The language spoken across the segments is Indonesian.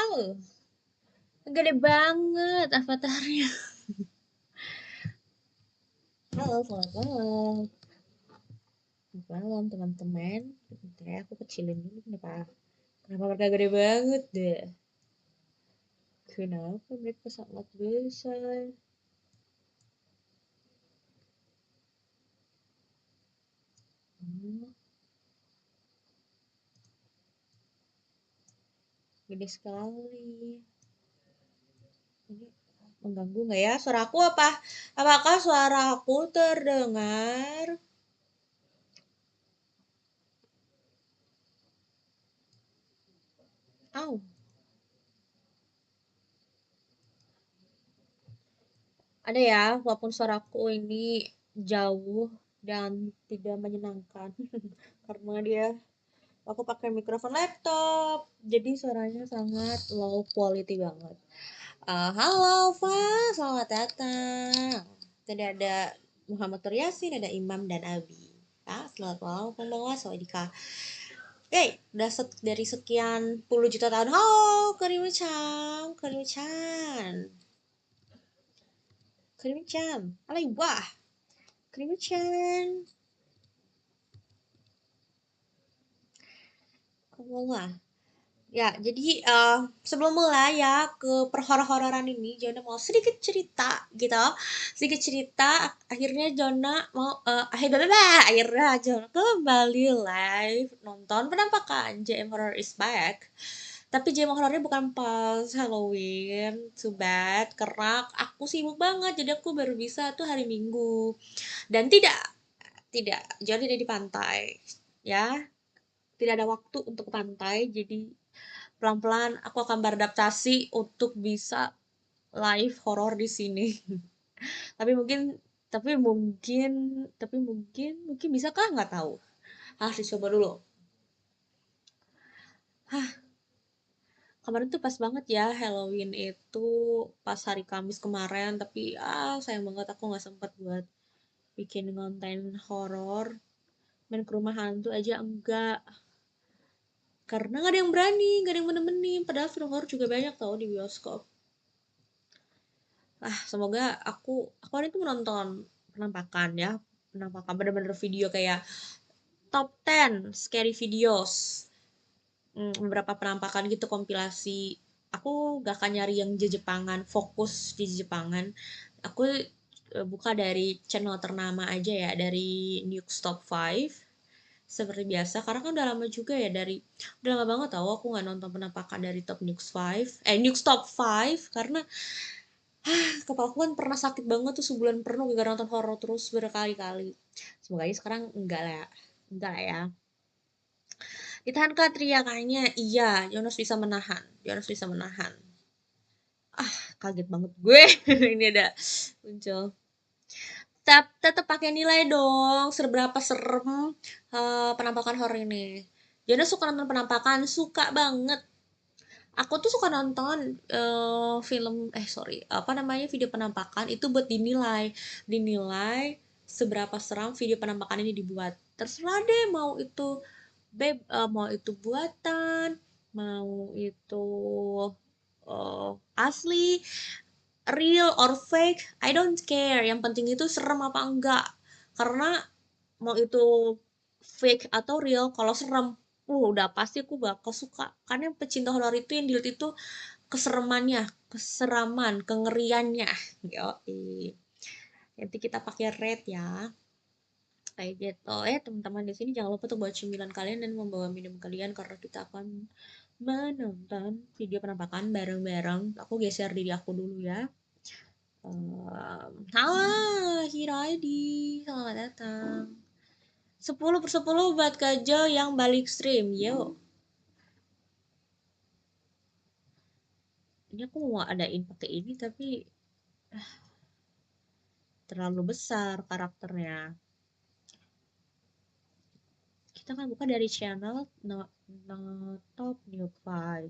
Wow, gede banget avatarnya. Halo, selamat malam. Selamat malam teman-teman. Bentar ya, aku kecilin dulu. Kenapa mereka gede banget deh? Kenapa mereka sangat besar? Gede sekali. Ini mengganggu nggak ya suaraku apa? Apakah suaraku terdengar? Au. Ada ya, walaupun suaraku ini jauh dan tidak menyenangkan karena aku pakai mikrofon laptop, jadi suaranya sangat low quality banget. Halo, Fa, selamat datang. Tadi ada Muhammad Turyasin, ada Imam dan Abi. Selamat malam, konbanwa, sawadika. Oke, udah dari sekian puluh juta tahun. Halo, Karimu-chan, Karimu-chan, Karimu-chan. Wah, Karimu-chan. Konbanwa. Ya, jadi sebelum mulai ya ke perhoror-hororan ini, Jona mau sedikit cerita gitu. Sedikit cerita, akhirnya Jona mau akhirnya Jona kembali live nonton penampakan JM Horror is Back. Tapi JM Horrornya bukan pas Halloween, too bad, karena aku sibuk banget, jadi aku baru bisa tuh hari Minggu. Dan tidak, Jona tidak di pantai, ya. Tidak ada waktu untuk ke pantai, jadi pelan-pelan aku akan beradaptasi untuk bisa live horor di sini. tapi mungkin tapi mungkin bisa kah, nggak tahu, harus dicoba dulu. Kemarin tuh pas banget ya Halloween itu, pas hari Kamis kemarin, tapi sayang banget aku nggak sempet buat bikin konten horor. Main ke rumah hantu aja enggak, karena nggak ada yang berani, nggak ada yang menemenin, padahal film horor juga banyak tau di bioskop. Semoga aku hari itu menonton penampakan ya. Penampakan bener-bener video kayak top 10 scary videos. Beberapa penampakan gitu kompilasi. Aku gak akan nyari yang Jepangan, fokus di Jepangan. Aku buka dari channel ternama aja ya, dari Nukes Top 5 seperti biasa, karena kan udah lama juga ya, udah lama banget tau aku nggak nonton penampakan dari Top Nukes 5, Nukes Top 5, karena kepala aku kan pernah sakit banget tuh sebulan penuh gara nonton horor terus berkali-kali. Semoga aja sekarang enggak lah ya. Ditahan Kak teriakannya, iya, Jonas bisa menahan. Kaget banget gue. Ini ada muncul. Tetap pakai nilai dong, seberapa serem penampakan horor ini. Jonas suka nonton penampakan, suka banget. Aku tuh suka nonton apa namanya, video penampakan itu buat dinilai seberapa seram video penampakan ini dibuat. Terserah deh, mau itu buatan, mau itu asli, real or fake, I don't care. Yang penting itu serem apa enggak. Karena mau itu fake atau real, kalau serem, udah pasti aku bakal suka. Karena yang pecinta horor itu yang dilihat itu keseremannya, keseraman, kengeriannya. Yoi. Nanti kita pakai red ya. Kayak gitu. Teman-teman di sini jangan lupa tuh bawa cemilan kalian dan membawa minum kalian, karena kita akan menonton video penampakan bareng-bareng. Aku geser diri aku dulu ya. Hiraidi, selamat datang. 10/10 buat Kajo yang balik stream, yuk. Ini aku mau adain pakai ini, tapi terlalu besar karakternya. Kita kan buka dari channel top new 5.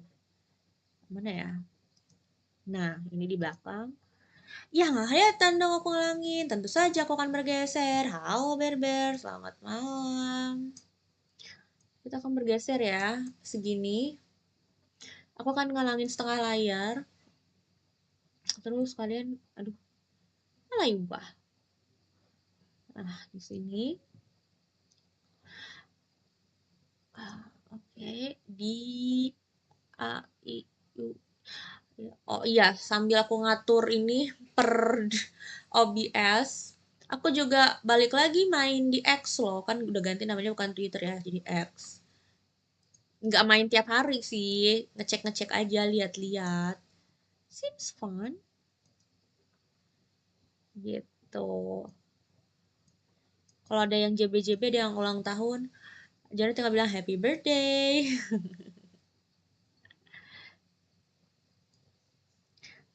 Mana ya? Nah, ini di belakang. Ya, nggak kelihatan dong aku ngelangin. Tentu saja aku akan bergeser. Halo Berber, selamat malam. Kita akan bergeser ya, segini. Aku akan ngalangin setengah layar. Terus kalian, aduh, ubah. Nah, di sini. Oke, di A, I, U. Oh iya, sambil aku ngatur ini per OBS, aku juga balik lagi main di X loh. Kan udah ganti namanya, bukan Twitter ya, jadi X. Nggak main tiap hari sih, ngecek-ngecek aja, lihat-lihat. Seems fun. Gitu. Kalau ada yang JB-JB, ada yang ulang tahun, jangan tinggal bilang happy birthday.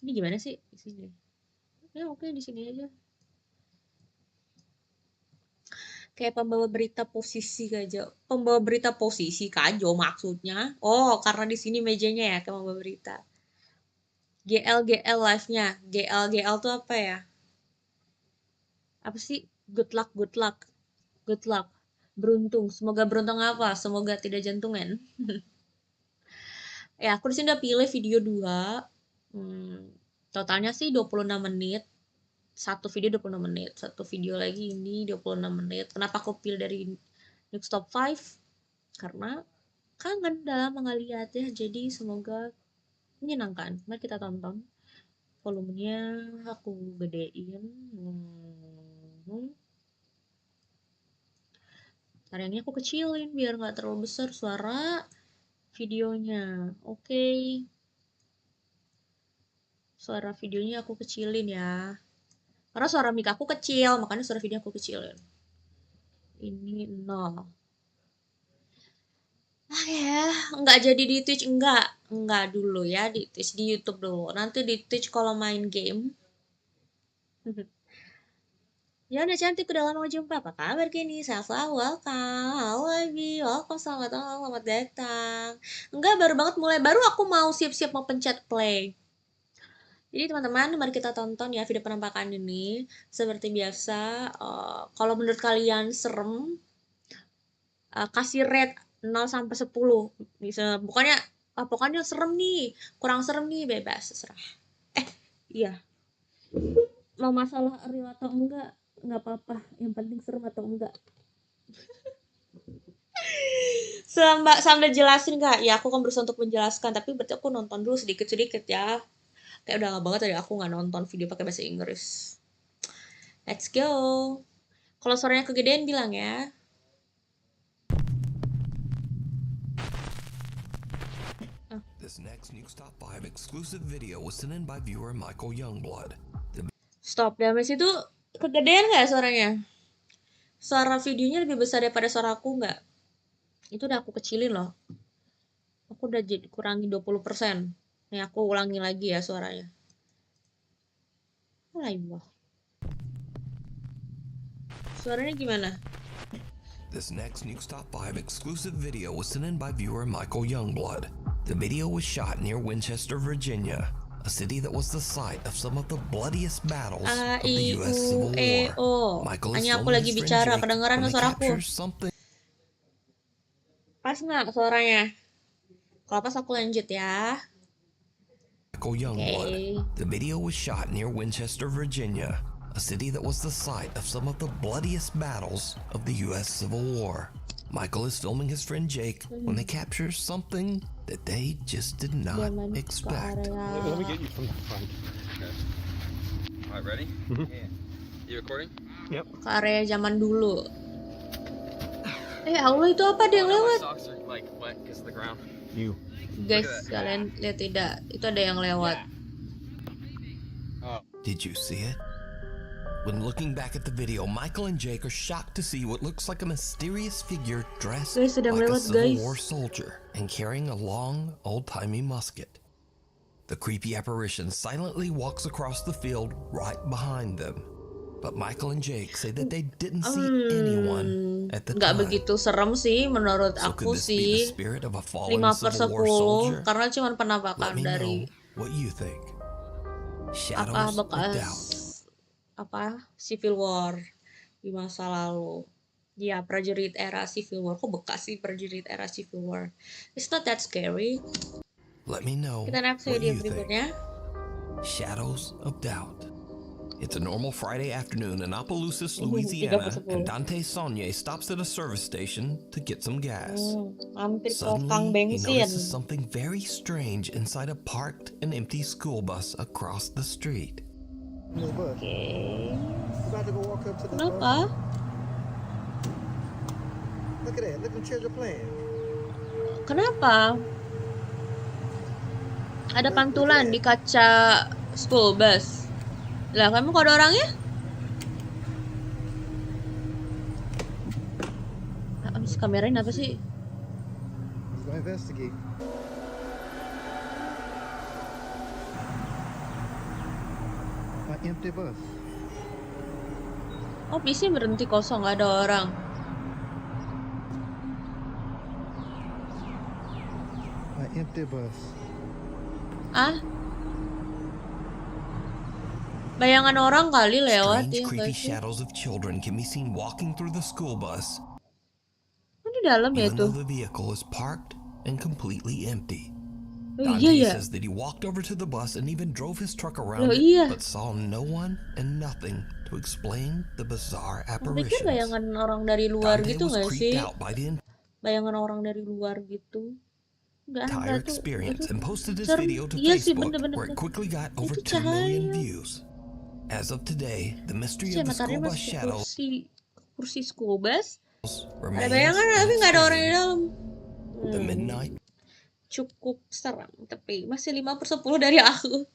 Ini gimana sih di sini? Ya oke, di sini aja. Kayak pembawa berita posisi aja. Pembawa berita posisi kajo maksudnya. Oh, karena di sini mejanya ya kayak pembawa berita. GL live-nya. GL tuh apa ya? Apa sih? Good luck, good luck. Good luck. Beruntung. Semoga beruntung apa? Semoga tidak jantungan. Ya, aku di sini udah pilih video 2. Totalnya sih 26 menit. Satu video 26 menit. Satu video lagi ini 26 menit. Kenapa aku pilih dari Next Top 5? Karena kangen dalam mengelihat ya, jadi semoga menyenangkan. Mari kita tonton. Volumenya aku gedein. Tariannya aku kecilin biar nggak terlalu besar suara videonya. Oke. Suara videonya aku kecilin ya. Karena suara mic aku kecil, makanya suara video aku kecilin. Ini 0. Ya, nggak jadi di Twitch, enggak dulu ya, di Twitch, di YouTube dulu. Nanti di Twitch kalau main game. Ya udah cantik, udah lama jumpa. Apa kabar kini? Setelah, welcome. Halo Ibi, welcome, selamat datang, selamat datang. Enggak, baru banget mulai, baru aku mau siap-siap mau pencet play. Jadi teman-teman, mari kita tonton ya video penampakan ini. Seperti biasa, kalau menurut kalian serem, kasih rate 0 sampai 10. Bisa pokoknya serem nih, kurang serem nih, bebas terserah. Iya. Mau masalah real atau enggak apa-apa. Yang penting serem atau enggak. Sambil jelasin Kak. Ya, aku kan berusaha untuk menjelaskan, tapi berarti aku nonton dulu sedikit-sedikit ya. Kayak udah lama banget tadi aku nggak nonton video pakai bahasa Inggris. Let's go. Kalau suaranya kegedean bilang ya. This next News Top 5 exclusive video was sent in by viewer Michael Youngblood. Stop, damage itu kegedean nggak suaranya? Suara videonya lebih besar daripada suara aku nggak? Itu udah aku kecilin loh. Aku udah jadi kurangi 20%. Nih aku ulangi lagi ya suaranya. Wah. Suaranya gimana? This next News Top 5 exclusive video was sent in by viewer Michael Youngblood. The video was shot near Winchester, Virginia, a city that was the site of some of the bloodiest battles of the U.S. Civil War. Michael is Hanya aku filming lagi his friend bicara, Jake kedengeran when nggak they suaraku? capture something. Pas nggak suaranya? Kalau pas aku lanjut ya. Michael Youngblood. The video was shot near Winchester, Virginia, a city that was the site of some of the bloodiest battles of the U.S. Civil War. Michael is filming his friend Jake when they capture something that they just did not expect. Let me get you from the front. Okay. All right, ready? Yeah. You recording? Yep. Ke area zaman dulu. Allah, itu apa ada yang My lewat? socks are like wet because of the ground. You. Guys, kalian lihat tidak? Itu ada yang lewat. Did you see it? When looking back at the video, Michael and Jake are shocked to see what looks like a mysterious figure dressed Guys, sedang like a lewat, Civil guys. War soldier and carrying a long, old-timey musket. The creepy apparition silently walks across the field right behind them. But Michael and Jake say that they didn't see anyone at the Nggak time. begitu serem sih menurut So aku could this be the sih. spirit of a fallen 5/10 Civil War soldier? karena cuma Let penampakan me dari know what you think. apa Shadows or bekas doubt? Civil War di masa lalu. Ya, prajurit era Civil War. Kok bekas sih prajurit era Civil War? It's not that scary. Let me know Kita next what video you think. berikutnya. Shadows of Doubt. It's a normal Friday afternoon in Opelousas, Louisiana, 3:10. and Dante Saunier stops at a service station to get some gas. Hampir ke tang Suddenly, he bensin. notices something very strange inside a parked and empty school bus across the street. Oke. About to go walk up to the Kenapa? Look at that. Look at them children playing. Kenapa? Ada pantulan di kaca school bus. Lah, kamu kok ada orangnya? Abis kamerain apa sih? Let's go investigate. An empty bus. Oh, bisnya berhenti kosong, gak ada orang. An empty bus. Ah? Bayangan orang kali lewat Strange, ya, creepy guys. shadows of children can be seen walking through the school bus, Kan di dalam ya even tuh. though the vehicle is parked and completely empty. Oh Dante iya ya. says that he walked over to the bus and even drove his truck around Loh, it, iya. but saw no one and nothing to explain the bizarre Aku pikir apparitions. bayangan orang dari luar Dante gitu was gak sih? creeped out by the Bayangan orang dari luar gitu. Enggak entire ada tuh. experience and posted his Serem. video to Iya sih, Facebook, bener-bener. where it quickly got over Itu 2 million cahaya. views. As of today, the mystery Sih, of the matahari school bus masuk ke shadows kursi school bus. Ada remains bayangan tapi nggak ada orang di mysterious. dalam. The midnight Cukup seram, tapi masih 5/10 dari aku.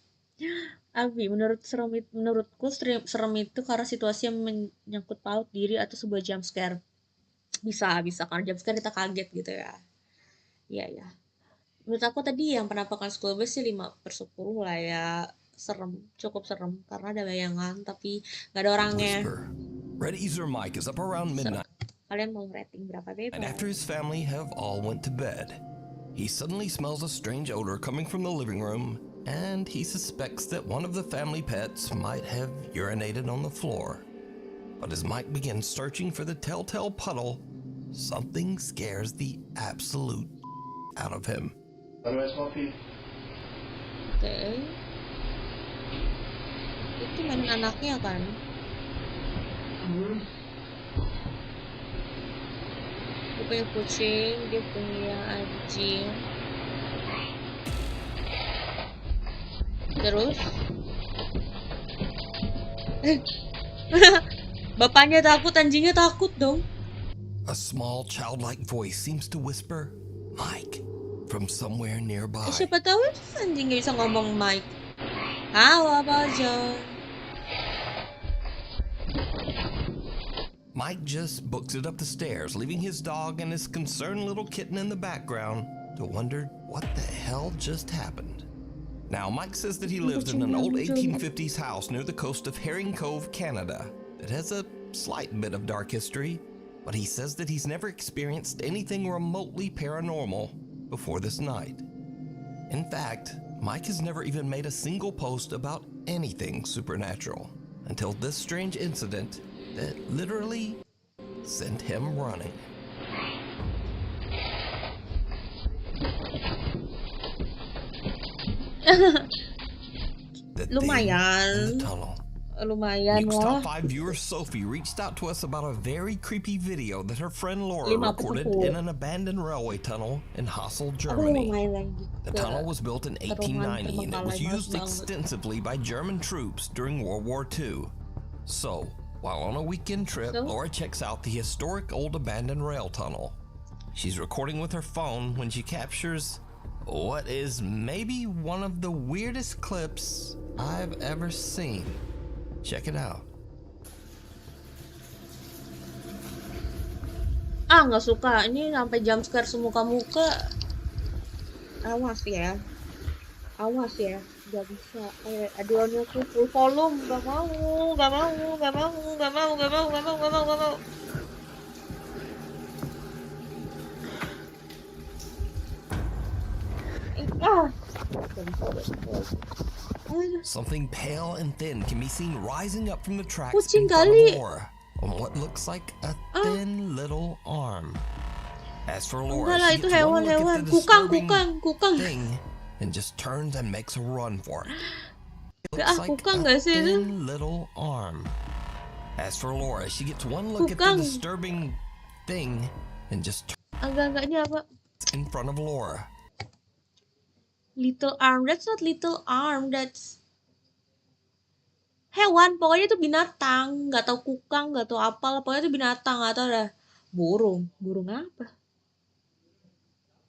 Abi, menurutku serem itu karena situasi yang menyangkut paut diri atau sebuah jump scare. Bisa karena jump scare kita kaget gitu ya. Iya. Menurut aku tadi yang penampakan school bus sih 5/10 lah ya. Cukup serem karena ada bayangan tapi nggak ada orangnya. whisper. Red Easer Mike is up around midnight, Kalian mau rating berapa bebas? and after his family have all went to bed, he suddenly smells a strange odor coming from the living room, and he suspects that one of the family pets might have urinated on the floor. But as Mike begins searching for the telltale puddle, something scares the absolute out of him. Oke. Itu main anaknya kan? Dia punya kucing, dia punya anjing. Terus? Bapaknya takut, anjingnya takut dong. A small childlike voice seems to whisper, "Mike," from somewhere nearby. Siapa tahu anjingnya bisa ngomong Mike. Halo, Pak John. Mike just books it up the stairs, leaving his dog and his concerned little kitten in the background to wonder what the hell just happened. Now, Mike says that he lives in an old 1850s house near the coast of Herring Cove, Canada, that has a slight bit of dark history, but he says that he's never experienced anything remotely paranormal before this night. In fact, Mike has never even made a single post about anything supernatural until this strange incident that literally sent him running. The thing Lumayan. in the tunnel. Lumayan News lah. Top 5 viewer Sophie reached out to us about a very creepy video that her friend Laura 5/10. recorded in an abandoned railway tunnel in Hassel, Aku Germany. mau main lagi. The tunnel was built in 1890 and it was Terbengkalai used banget. extensively by German troops during World War II. So, while on a weekend trip, So? Laura checks out the historic old abandoned rail tunnel. She's recording with her phone when she captures what is maybe one of the weirdest clips I've ever seen. Check it out. Nggak suka. Ini sampai jump scare semuka-muka. Awas ya. Gak bisa. Aduannya tuh full volume. Gak mau. Something pale and thin can be seen rising up from the tracks Kucing in front kali. of Laura on what looks like a thin little arm. As for Laura, Enggak lah, she itu gets one look hewan. at the disturbing Kukang. thing and just turns and makes a run for it. It Ah, looks like kukang a nggak sih itu? thin little arm. As for Laura, she gets one look at the Kukang. disturbing thing and just Agak-agaknya apa? turns in front of Laura. Little arm, that's not little arm, that's hewan, pokoknya itu binatang, nggak tahu kukang, nggak tahu apalah, pokoknya itu binatang, nggak tahu dah. Burung apa?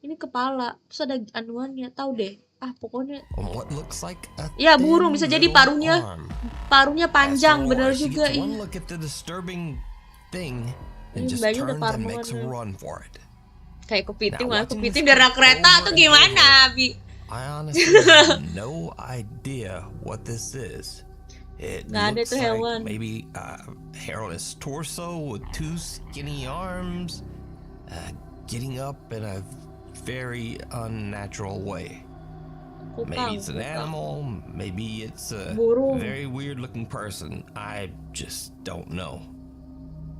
Ini kepala, terus ada anuannya, tahu deh. Ah, pokoknya What looks like a ya burung, bisa jadi thin paruhnya, little arm. paruhnya As for panjang, Laura, bener she juga. gets one Ih, look at the disturbing thing and Ini just mbaknya udah turns and makes a parnoan. run for it. Kayak kepiting Now, lah, watching kepiting this dari clip kereta over tuh and gimana, over, Bi? I honestly have no idea what this is. It Nggak ada looks tuh like hewan. maybe a hairless torso with two skinny arms, getting up in a very unnatural way. Maybe Kukang, it's an animal, maybe it's a burung. very weird looking person. I just don't know.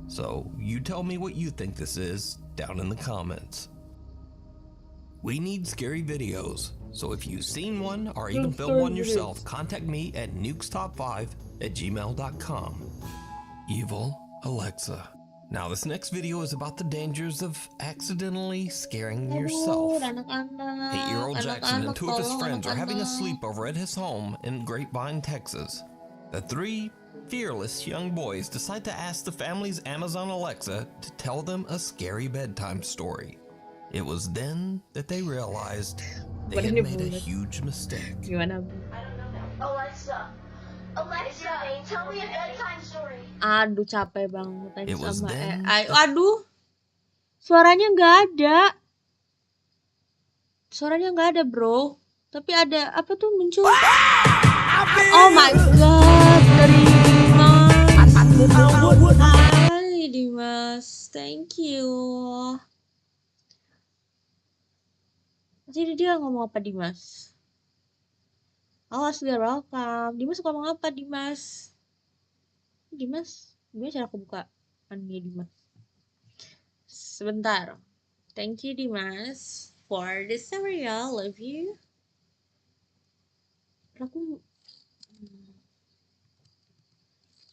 So you tell me what you think this is down in the comments. We need scary videos, so if you've seen one or even filmed one yourself, contact me at nukestop5@gmail.com. Evil Alexa. Now this next video is about the dangers of accidentally scaring yourself. Aduh, anak-anak. 8-year-old Jackson and Anak-anak, two of his tolong, friends are having a anak-anak. sleepover at his home in Grapevine, Texas. The three fearless young boys decide to ask the family's Amazon Alexa to tell them a scary bedtime story. It was then that they realized they had made a huge mistake. Gimana? Alexa, tell me a bedtime story. Aduh, capek banget tanya It was sama then AI. Aduh, suaranya nggak ada. Suaranya nggak ada, bro. Tapi ada apa tuh muncul? Oh my god, dari Dimas. Hai Dimas, thank you. Jadi dia ngomong apa, Dimas? Awas, biar welcome. Dimas ngomong apa, Dimas? Dimas, gimana cara aku buka anunya Dimas? Sebentar. Thank you, Dimas, for the cereal. Love you. Aku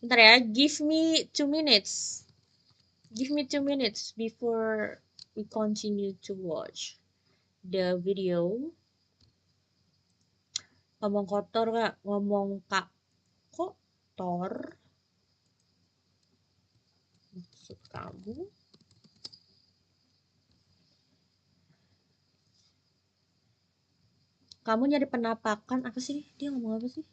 bentar ya. Give me 2 minutes. Give me 2 minutes before we continue to watch the video. Ngomong kotor gak? Ngomong kak kotor. Maksud kamu? Kamu nyari penampakan apa sih? Dia ngomong apa sih?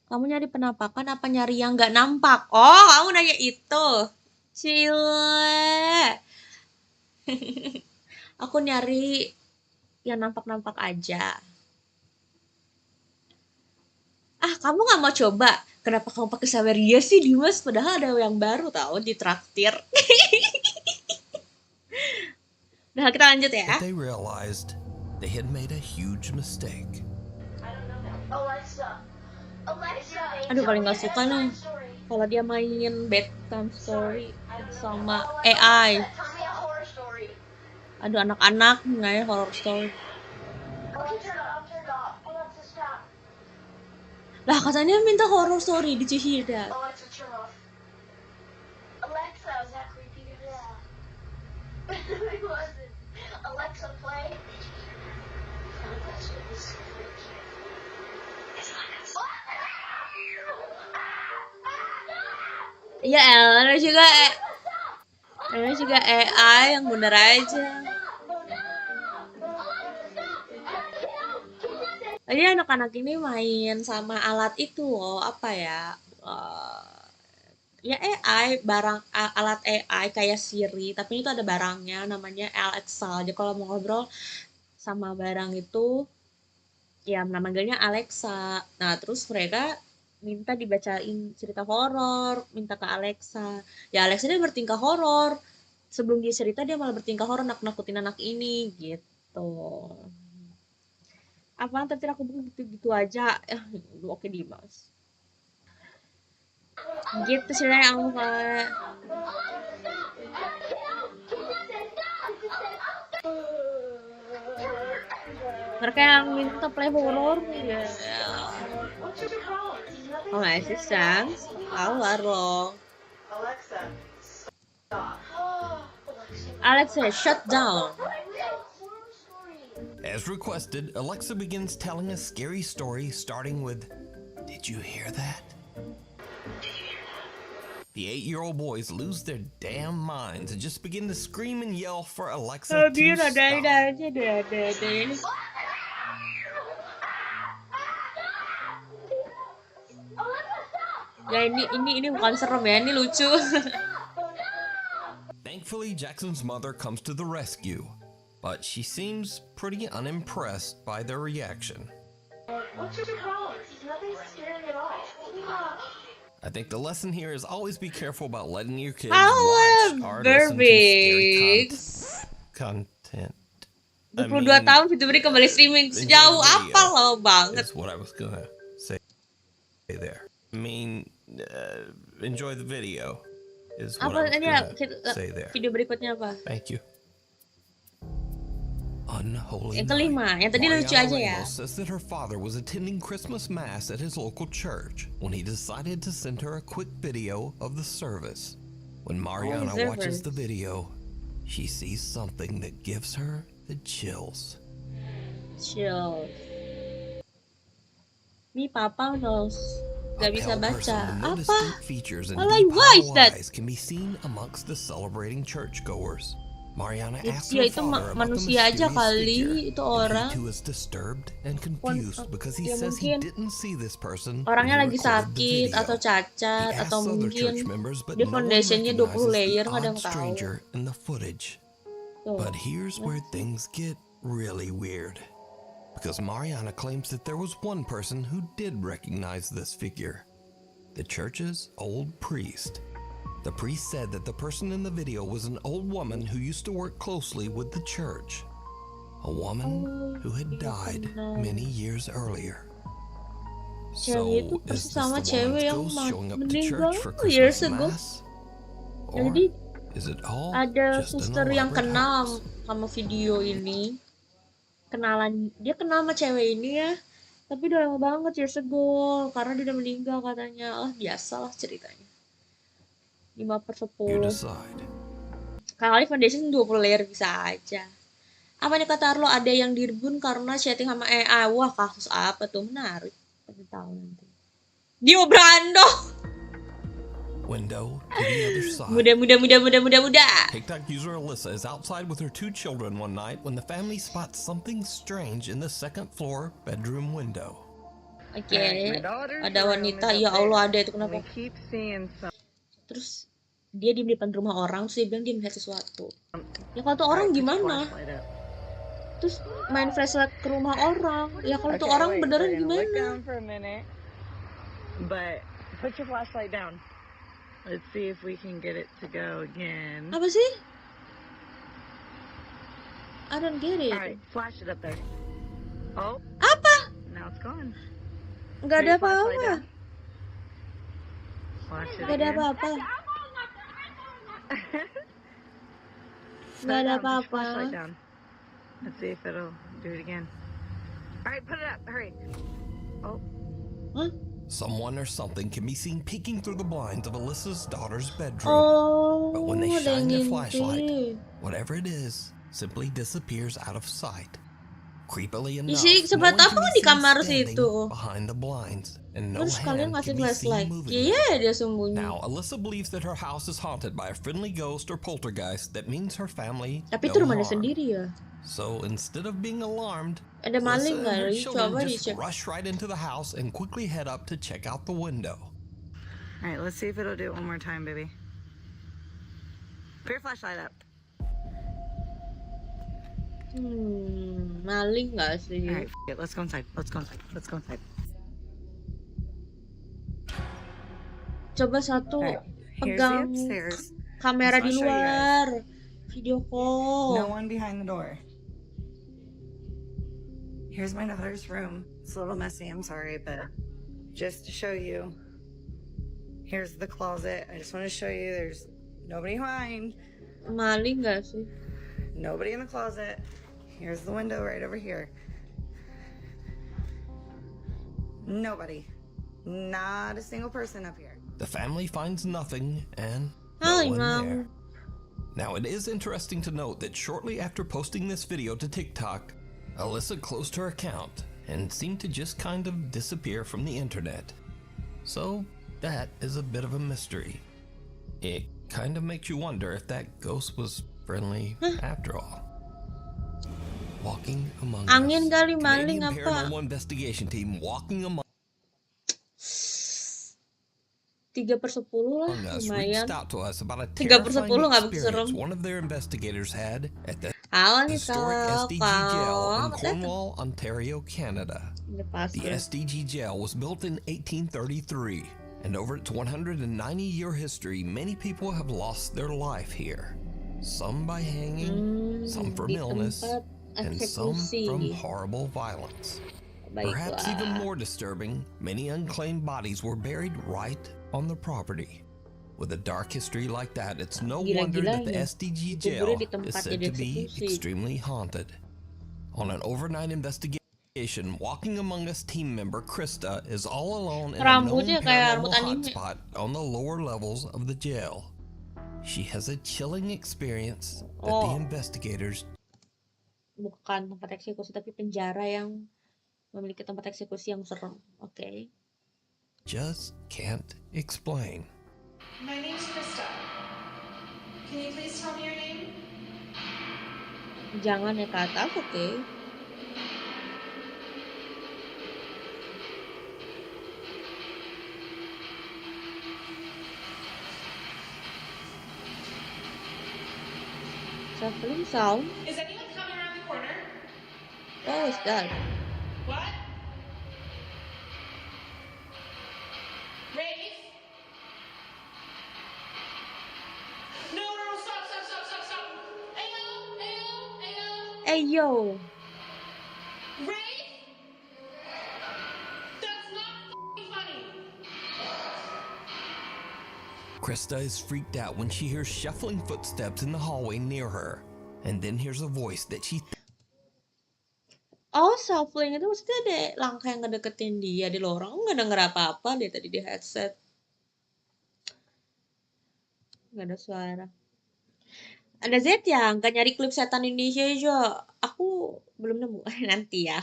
Kamu nyari penampakan apa nyari yang gak nampak? Oh, kamu nanya itu. Cile. Aku nyari yang nampak-nampak aja. Ah, kamu gak mau coba? Kenapa kamu pakai Saweria sih, Dimas? Padahal ada yang baru tahu di traktir. Nah, kita lanjut ya. But they realized they had made a huge mistake. Alexa, Aduh, paling gak suka nih kalau dia main bedtime story sama AI. tell me a horror story. Aduh, anak-anak nanya horror story. Okay, turn it off. Alexa, stop. Lah, katanya minta horror story. Did you hear that? Alexa, turn off. Alexa, is that creepy? Yeah. It wasn't. Alexa, play. Ya elah, juga AI yang bener aja. Jadi anak-anak ini main sama alat itu loh, apa ya? Ya AI, barang alat AI kayak Siri, tapi itu ada barangnya namanya Alexa. Jadi kalau mau ngobrol sama barang itu ya manggilnya Alexa. Nah, terus mereka minta dibacain cerita horor, minta ke Alexa. Ya Alexa dia bertingkah horor. Sebelum dia cerita dia malah bertingkah horor, nakut-nakutin anak ini gitu. Apaan tadi aku gitu aja. Oke, Dimas. Gitu ceritanya aku kayak Mereka yang minta play horror ya. What's your phone? Nothing. Oh my sense. Keluar loh. Alexa, stop. Alexa, shut down. As requested, Alexa begins telling a scary story starting with, "Did you hear that?" The 8-year-old boys lose their damn minds and just begin to scream and yell for Alexa to Dia ada stop. aja ada ini. Ya ini bukan serem ya, ini lucu. Thankfully, Jackson's mother comes to the rescue, but she seems pretty unimpressed by their reaction. What's your phone? Nothing's scary at all. I think the lesson here is always be careful about letting your kids Halo, watch or listen to scary content. 22 tahun VTuber kembali streaming. Sejauh apa lo banget? That's what I was gonna say there. I mean, enjoy the video is what Apa I was ini gonna say there. video berikutnya apa? Thank you. Unholy Yang kelima, yang tadi lucu aja ya. says that her father was attending Christmas Mass at his local church when he decided to send her a quick video of the service. When Mariana watches the video, she sees something that gives her the chills. Chill. Ini papa knows. Gak bisa baca. Apa? Why is that? Can be seen amongst the celebrating churchgoers. Mariana asks Ya her itu father about the manusia aja mysterious kali, figure, itu and orang. he too is disturbed and confused because he Ya says he mungkin didn't see this person. orangnya when he lagi recorded the sakit video. atau cacat He atau asks other mungkin church members, but dia no one foundationnya 20 recognizes layer, the nggak ada odd yang tahu. stranger in the footage. Tuh. But here's where things get really weird, because Mariana claims that there was one person who did recognize this figure, the church's old priest. The priest said that the person in the video was an old woman who used to work closely with the church, a woman who had died many years earlier. So, Cewek itu is persis this sama the cewek woman's yang ghost showing up to meninggal church for years Christmas ago. Mass? Or Jadi is it all ada just an suster yang elaborate kenal hoax? sama video ini. Dia kenal sama cewek ini ya. Tapi udah lama banget years ago karena dia udah meninggal katanya. Biasalah ceritanya. 5/10. You decide. Kali foundation 20 layer bisa aja. Apa nih kata Arlo, ada yang direbun karena chatting sama AI. Wah, kasus apa tuh? Menarik. Kita tahu nanti. Dio Brando. Window to the other side. Muda. TikTok user Alyssa is outside with her 2 children one night when the family spots something strange in the second floor bedroom window. Oke. Ada wanita. Ya Allah, ada itu kenapa? Terus dia diem di depan rumah orang, terus dia bilang dia melihat sesuatu. Ya kalau tuh orang gimana? Terus main flashlight ke rumah orang. Ya kalau tuh orang beneran gimana? But put your flashlight down. Let's see if we can get it to go again. Apa sih? I don't get it. Alright, flash it up there. Oh. Apa? Now it's gone. Nggak ada apa-apa. Flash it Nggak ada again. apa-apa. Nggak ada apa-apa. Flashlight down. Let's see if it'll do it again. Alright, put it up. Hurry. Oh. Hah? Someone or something can be seen peeking through the blinds of Alyssa's daughter's bedroom. Oh, But when they ada shine their yang flashlight, ngintip. whatever it is simply disappears out of sight. Creepily enough, Isi, no siapa one tahu can be di seen kamar standing situ. behind the blinds, and no Terus kalian hand ngasih can be seen flashlight. moving. Iya, dia sembunyi. Now, Alyssa believes that her house is haunted by a friendly ghost or poltergeist that means her family Tapi no itu rumahnya harm. sendiri ya. So instead of being alarmed, Ada maling Alyssa and nggak? her Ri? children Coba just dicek. rush right into the house and quickly head up to check out the window. Alright, let's see if it'll do it one more time, baby. Put your flashlight up. Maling nggak sih? Alright, it. Let's go inside. Let's go inside. Let's go inside. Coba satu Alright, here's the pegang upstairs. kamera Let's di show you guys. luar, video call. No one behind the door. Here's my daughter's room. It's a little messy, I'm sorry, but just to show you. Here's the closet. I just want to show you there's nobody behind. Maling nggak sih? Nobody in the closet. Here's the window right over here. Nobody. Not a single person up here. The family finds nothing and Hi, no one Mom. there. Now it is interesting to note that shortly after posting this video to TikTok, Alyssa closed her account and seemed to just kind of disappear from the internet. So that is a bit of a mystery. It kind of makes you wonder if that ghost was friendly after all. Walking among Angin us. kali, maling Canadian apa? Paranormal Investigation Team walking among 3/10 lah, us lumayan. reached out to us about a 3/10 terrifying nggak begitu serem. experience one of their investigators had at the Halo nih historic SDG jail in kau. Cornwall, Ontario, Canada. Ini The password. SDG jail was built in 1833, and over its 190-year history, many people have lost their life here. Some by hanging, some from Di illness, tempat and some eksekusi. from horrible violence. Perhaps Baiklah. even more disturbing, many unclaimed bodies were buried right on the property. With a dark history like that, it's no wonder that the Gila-gilanya. SDG Dikuburnya jail di is tempatnya said to be dieksekusi. extremely haunted. On an overnight investigation, Walking Among Us team member Krista is all alone in a known Rambutnya kayak paranormal rambut anime. hotspot on the lower levels of the jail. She has a chilling experience that the Oh. investigators Bukan tempat eksekusi, tapi penjara yang memiliki tempat eksekusi yang serem. Oke. just can't explain. My name's Krista. Can you please tell me your name? Jangan ya ke atas, oke. Shuffling sound. Is anyone coming around the corner? What was that? What? Rafe? No, stop. Ayo. Eh yo. Rafe? That's not f***ing funny. Krista is freaked out when she hears shuffling footsteps in the hallway near her, and then hears a voice that she Oh, shuffling itu maksudnya ada langkah yang ngedeketin dia di lorong. Nggak denger apa-apa dia tadi di headset. Nggak ada suara. Ada Z ya, nggak nyari klip setan Indonesia aja. Aku belum nemu. Nanti ya.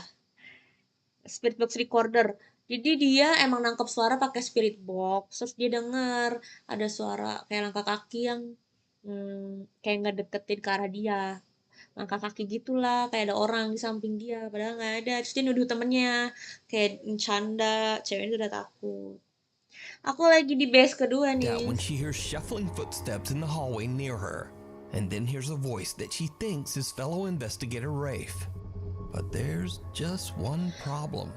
Spirit box recorder. Jadi dia emang nangkep suara pakai spirit box. Terus dia denger ada suara kayak langkah kaki yang kayak ngedeketin ke arah dia. Langkah kaki gitulah, kayak ada orang di samping dia, padahal nggak ada. Terus dia nuduh temennya, kayak canda, ceweknya udah takut. Aku lagi di base kedua nih. when she hears shuffling footsteps in the hallway near her, and then hears a voice that she thinks is fellow investigator Rafe. But there's just one problem.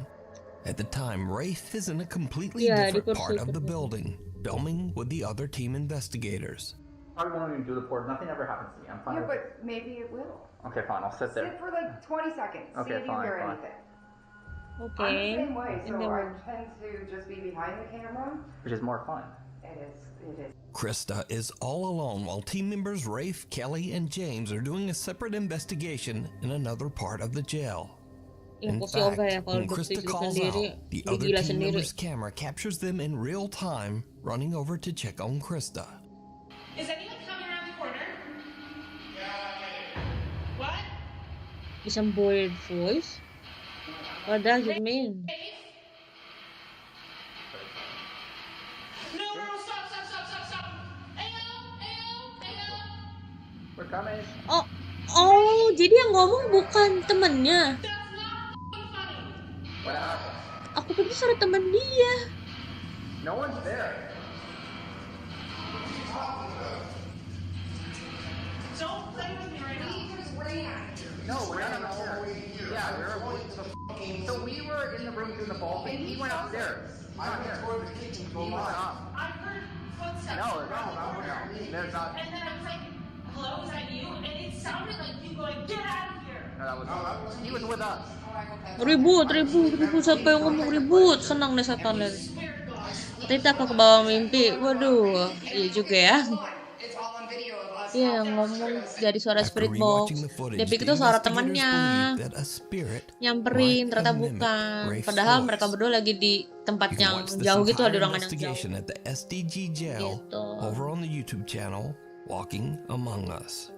At the time, Rafe is in a completely Yeah, different di part kursi of the kedua. building, filming with the other team investigators. Probably won't even do the port. Nothing ever happens to me. I'm fine. Yeah, with it. but maybe it will. Okay, fine. I'll sit Sit there. for like 20 seconds. Okay, See if you fine, hear fine. anything. Oke. I'm the same way, In so the I room. tend to just be behind the camera. Which is more fun. It is. Krista is all alone while team members Rafe, Kelly, and James are doing a separate investigation in another part of the jail. Ya, In kursi fact, ogah ya kalau when kursi Krista itu calls sendiri, out, the dia other gila team sendiri. member's camera captures them in real time running over to check on Krista. Is anyone coming around the corner? What? With some weird voice. What does it mean? Rafe? No, stop. Ayo. We're coming. Oh, jadi yang ngomong bukan temennya. That's not f***ing funny. What happened? Aku pikir suara temen dia. No one's there. Don't play with me right now. No, we're not in the hallway. Yeah, we're going to the fucking. So we were in the room doing the ball thing. He went upstairs. Not here. He went up. I heard footsteps. No, there's not. And then I was like, hello, is that you? And it sounded like you going, get out of here. No, that was. He was with us. Ribut. Siapa yang ngomong ribut? Senang deh setan deh. Swear to God. Kita ke bawah mimpi. Waduh, iya juga ya. It's all on video of us Iya, yang ngomong dari suara After spirit rewatching box. the footage, Dia pikir the itu suara investigators temannya. believe that a spirit Nyamperin, might ternyata have mimicked bukan. Rafe's Padahal voice. mereka berdua lagi di tempat You can yang watch this jauh gitu, di entire ruangan yang jauh. investigation at the SDG jail Gitu. over on the YouTube channel, Walking Among Us.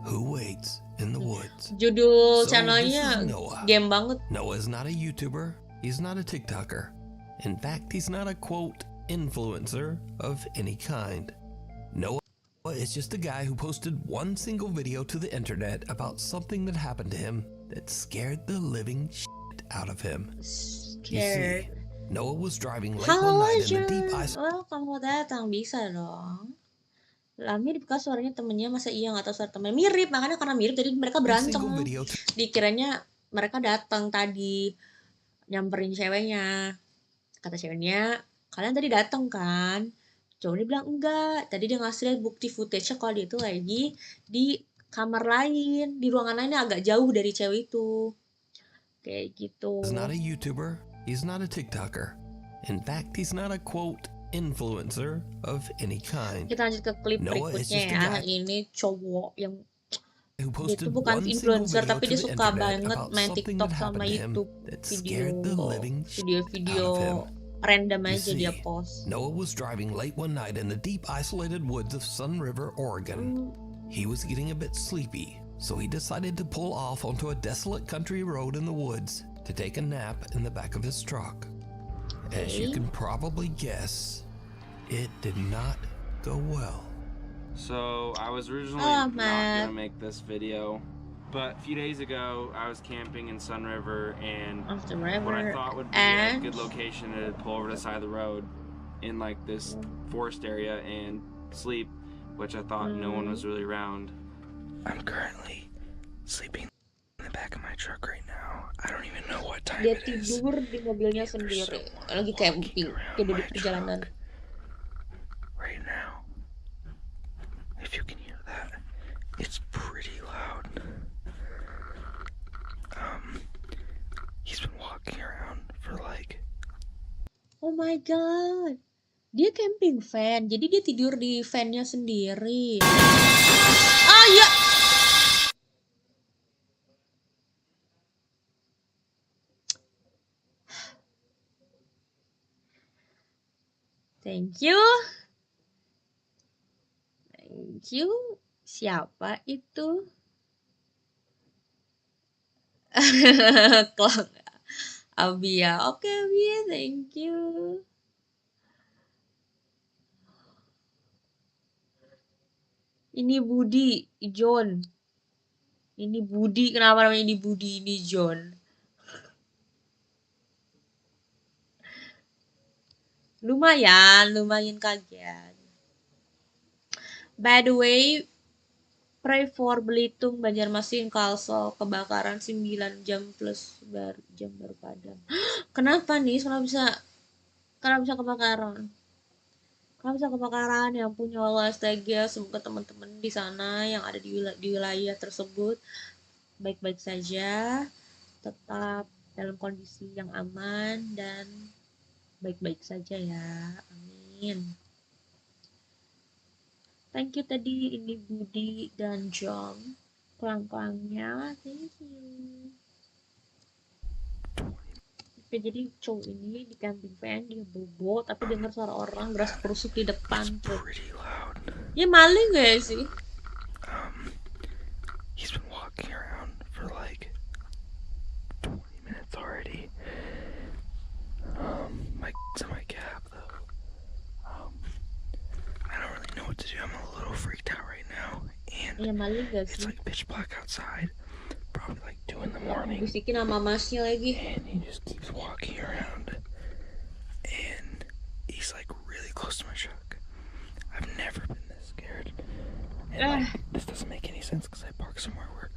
Who waits in the woods? Judul So, channelnya this is Noah. game banget. Noah is not a YouTuber. He's not a TikToker. In fact, he's not a quote influencer of any kind. Noah is just a guy who posted one single video to the internet about something that happened to him that scared the living shit out of him. You see, Scared. Noah was driving late Halo one night in the deep John, ice. kamu datang, bisa dong. Lah mirip kan suaranya temennya, masa iya nggak tahu suara temennya? Mirip, makanya karena mirip jadi mereka berantem. Single video Dikiranya mereka datang tadi nyamperin ceweknya. Kata ceweknya, kalian tadi datang kan? Cowoknya bilang enggak. Tadi dia ngasih lihat bukti footage-nya kalau dia itu lagi di kamar lain, di ruangan lainnya agak jauh dari cewek itu. Kayak gitu. He's not a YouTuber. He's not a TikToker. In fact, he's not a quote influencer of any kind. Kita lanjut ke klip Noah is berikutnya just a ya. guy Ini cowok yang who dia posted tuh bukan one single influencer video tapi to dia the suka internet banget about main something TikTok that sama happened to him YouTube that scared the living shit out of him. video random You aja dia see, post. Noah was driving late one night in the deep isolated woods of Sun River, Oregon. He was getting a bit sleepy, so he decided to pull off onto a desolate country road in the woods to take a nap in the back of his truck. As you can probably guess, it did not go well. So I was originally Oh, not man. gonna make this video, but a few days ago I was camping in Sun River, and Of the what I river thought would be a and good location to pull over to the side of the road in like this forest area and sleep, which I thought no one was really around. I'm currently sleeping in the back of my truck right now. I don't even know what time dia it is. tidur di mobilnya sendiri, lagi camping, dia di perjalanan. Right now, if you can hear that, it's pretty loud. He's been walking around for like. Oh my god, dia camping van, jadi dia tidur di vannya sendiri. Ah ya, thank you. Thank you. Siapa itu? Klang. Abia. Oke, Abia, thank you. Ini Budi, John. Ini Budi, kenapa namanya ini Budi, ini John? Lumayan kaget. By the way, pray for Belitung, Banjarmasin, Kalsel, kebakaran 9 jam plus jam baru padam. Kenapa nih? Kenapa bisa kebakaran? Kenapa bisa kebakaran? Yang punya Allah astaga, semoga teman-teman di sana yang ada di wilayah tersebut baik-baik saja, tetap dalam kondisi yang aman dan baik-baik saja ya. Amin. Thank you tadi, ini Budi dan John. Pelang-pelangnya, thank you. Oke, jadi cowok ini di camping van, dia bobo, tapi dengar suara orang geras kerusuk di depan. Ya maling gak sih? He's been walking around for like 20 minutes already. My cab though. I don't really know what to do. I'm a little freaked out right now, and Ya maling gak it's sih? like pitch black outside. Probably like 2 in the morning, Bisikin sama masnya lagi. and he just keeps walking around, and he's like really close to my truck. I've never been this scared, and like, this doesn't make any sense because I parked somewhere where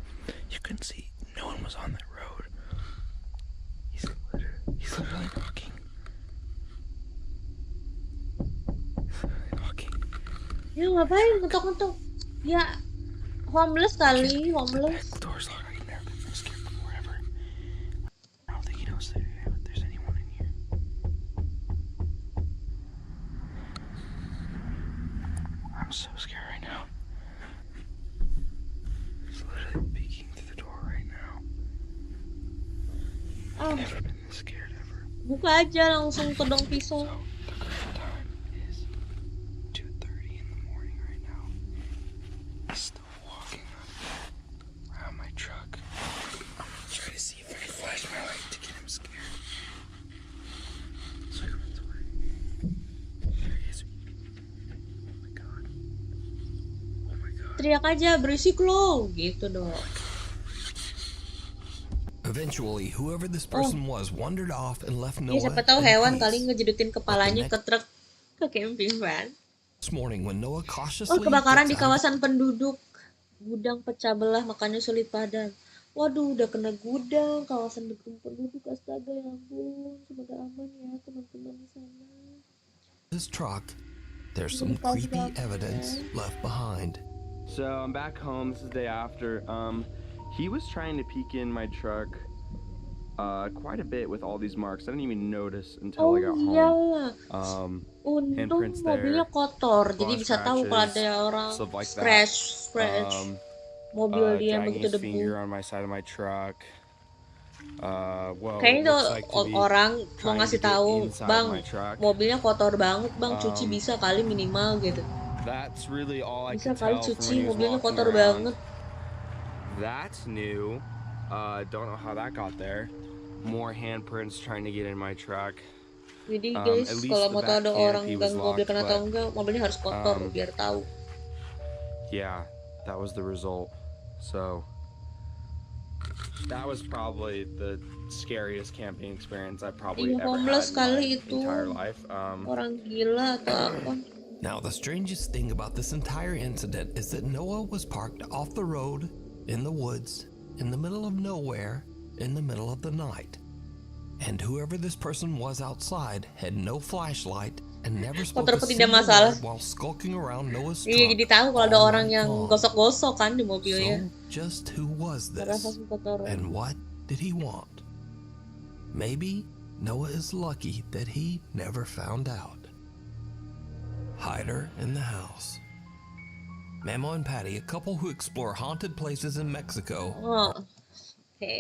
you couldn't see. No one was on that road. He's literally knocking. Ya ngapain ngetok-ngetok? Ya homeless kali, homeless. The door's locked. I've never been this scared before ever. I don't think he knows that there's anyone in here. I'm so scared right now. Never been this scared ever. Buka aja langsung todong pisau. So the current time is 2:30 in the morning right now. He's still walking around my truck. I'm gonna try to see if I can flash my light to get him scared. So he runs away. There he is. Oh my god. Oh my god. Teriak aja, berisik lo, gitu dong. Eventually, whoever this person was wandered off and left Ya, Noah siapa tahu in hewan peace. kali ngejedutin kepalanya ke truk ke camping van. This morning, when Noah Oh, cautiously kebakaran gets di out of kawasan penduduk. Gudang pecah belah makanya sulit padam. Waduh, udah kena gudang, kawasan penduduk. Astaga, ya ampun. Semoga aman ya teman-teman di sana. his truck, there's Jadi some pas creepy banget. evidence left behind. So I'm back home. This is the day after. He was trying to peek in my truck quite a bit with all these marks. I didn't even notice until I got iya. home. Untung Handprints mobilnya there, kotor, jadi glass bisa tahu kalau scratches, ada orang stuff like that. scratch mobil dia yang Dragging begitu his finger debu. on my side of my truck. Well, Kayaknya itu looks like to be orang mau trying ngasih to get tahu, inside bang, my truck. mobilnya kotor banget, bang, cuci bisa kali minimal gitu. That's really all I Bisa could kali tell from when cuci, he was mobilnya walking kotor around. banget. That's new. Don't know how that got there. More handprints trying to get in my truck. Jadi At guys, least kalau the mau tahu back ada orang canopy was ganggu mobil locked, kena atau but, enggak, mobilnya harus kotor biar tahu. Yeah, that was the result. So that was probably the scariest camping experience I probably Iya, ever had homeless in kali my itu. entire life. Orang gila atau apa? Now, the strangest thing about this entire incident is that Noah was parked off the road, in the woods, in the middle of nowhere, in the middle of the night. And whoever this person was outside had no flashlight and never spoke a Kotor pun tidak single masalah. word while skulking around Noah's truck. Iya, jadi tahu kalau ada all orang night yang long. gosok-gosok kan di mobilnya. So, just who was Karena this? langsung kotor. And what did he want? Maybe Noah is lucky that he never found out. Hider in the house. Memo and Patty, a couple who explore haunted places in Mexico. Oh, oke.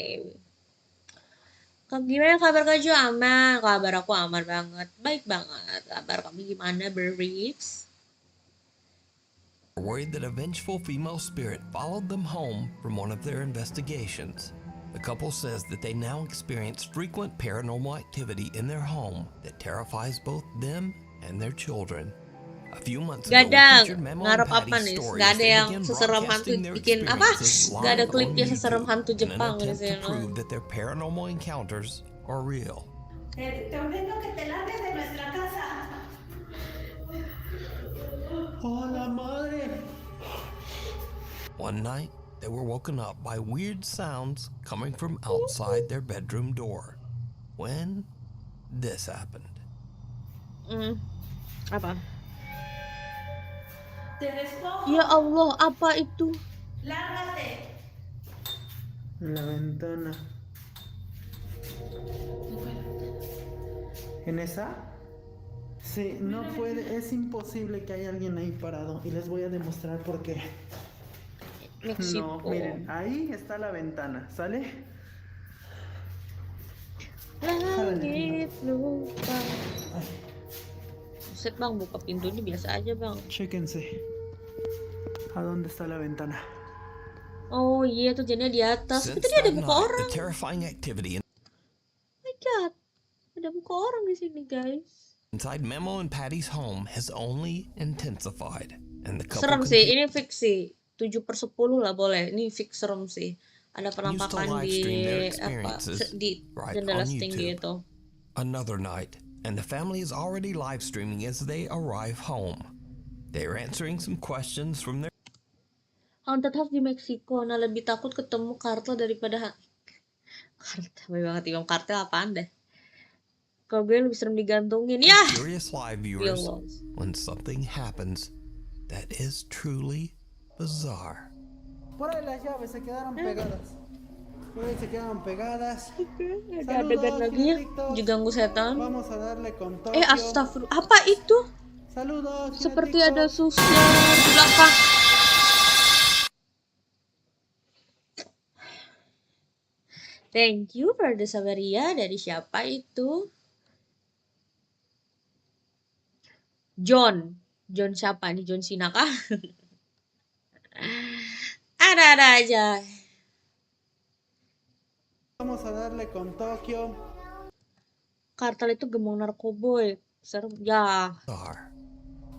Gimana kabar Kak Jo? Aman. Kabar aku aman banget. Baik banget. Kabar kamu gimana, Berix? Are worried that a vengeful female spirit followed them home from one of their investigations. The couple says that they now experience frequent paranormal activity in their home that terrifies both them and their children. A few months ago, we Gadang, featured Memo and ngarep apa Patty's nih? story Gak as ada they yang began seserem hantu broadcasting their bikin apa? experiences Gak ada live klipnya on seserem YouTube hantu in an Jepang di attempt to sana. prove that their paranormal encounters are real. Te ordeno que te largues de nuestra casa. ¡Hola, madre! One night, they were woken up by weird sounds coming from outside their bedroom door. When this happened. Apa? Te despojo. Ya Allah, apa itu? Lárgate. En la ventana. ¿En esa? Sí, no puede, es imposible que haya alguien ahí parado. Y les voy a demostrar por qué. Meksiko. No, miren, ahí está la ventana, ¿sale? Langit lupa. Buset bang, buka pintunya biasa aja bang. Chéquense. ¿A dónde está la ventana? Oh iya tuh jadinya di atas. Tapi Since tadi ada that muka night, orang. the terrifying activity Oh my god. Ada muka orang di sini guys. inside Memo and Patty's home has only intensified, and the couple Serem sih, continue ini fix sih. 7/10 lah boleh. Ini fix serem sih. Ada penampakan live stream their di apa experiences di right jendela on setinggi YouTube. itu. another night, and the family is already live streaming as they arrive home. They are answering some questions from their Haunted house di Meksiko. Nah lebih takut ketemu kartel daripada kartel. Baik banget Imam kartel apaan deh. Kalau gue lebih serem digantungin ya. curious live Real viewers walls. when something happens that is truly bizarre. Por ahí las llaves se quedaron pegadas. Por ahí se quedaron pegadas. Ada adegan lagi ya. Diganggu setan. Vamos a darle con todo. Astagfirullah. Apa itu? Saludos. Seperti ada susnya di belakang. Thank you Brother Sabaria. Dari siapa itu? John siapa nih? John Cena kah? Ada aja. Vamos a darle con Tokio. Kartel itu gembong narkoboy. Serem ya.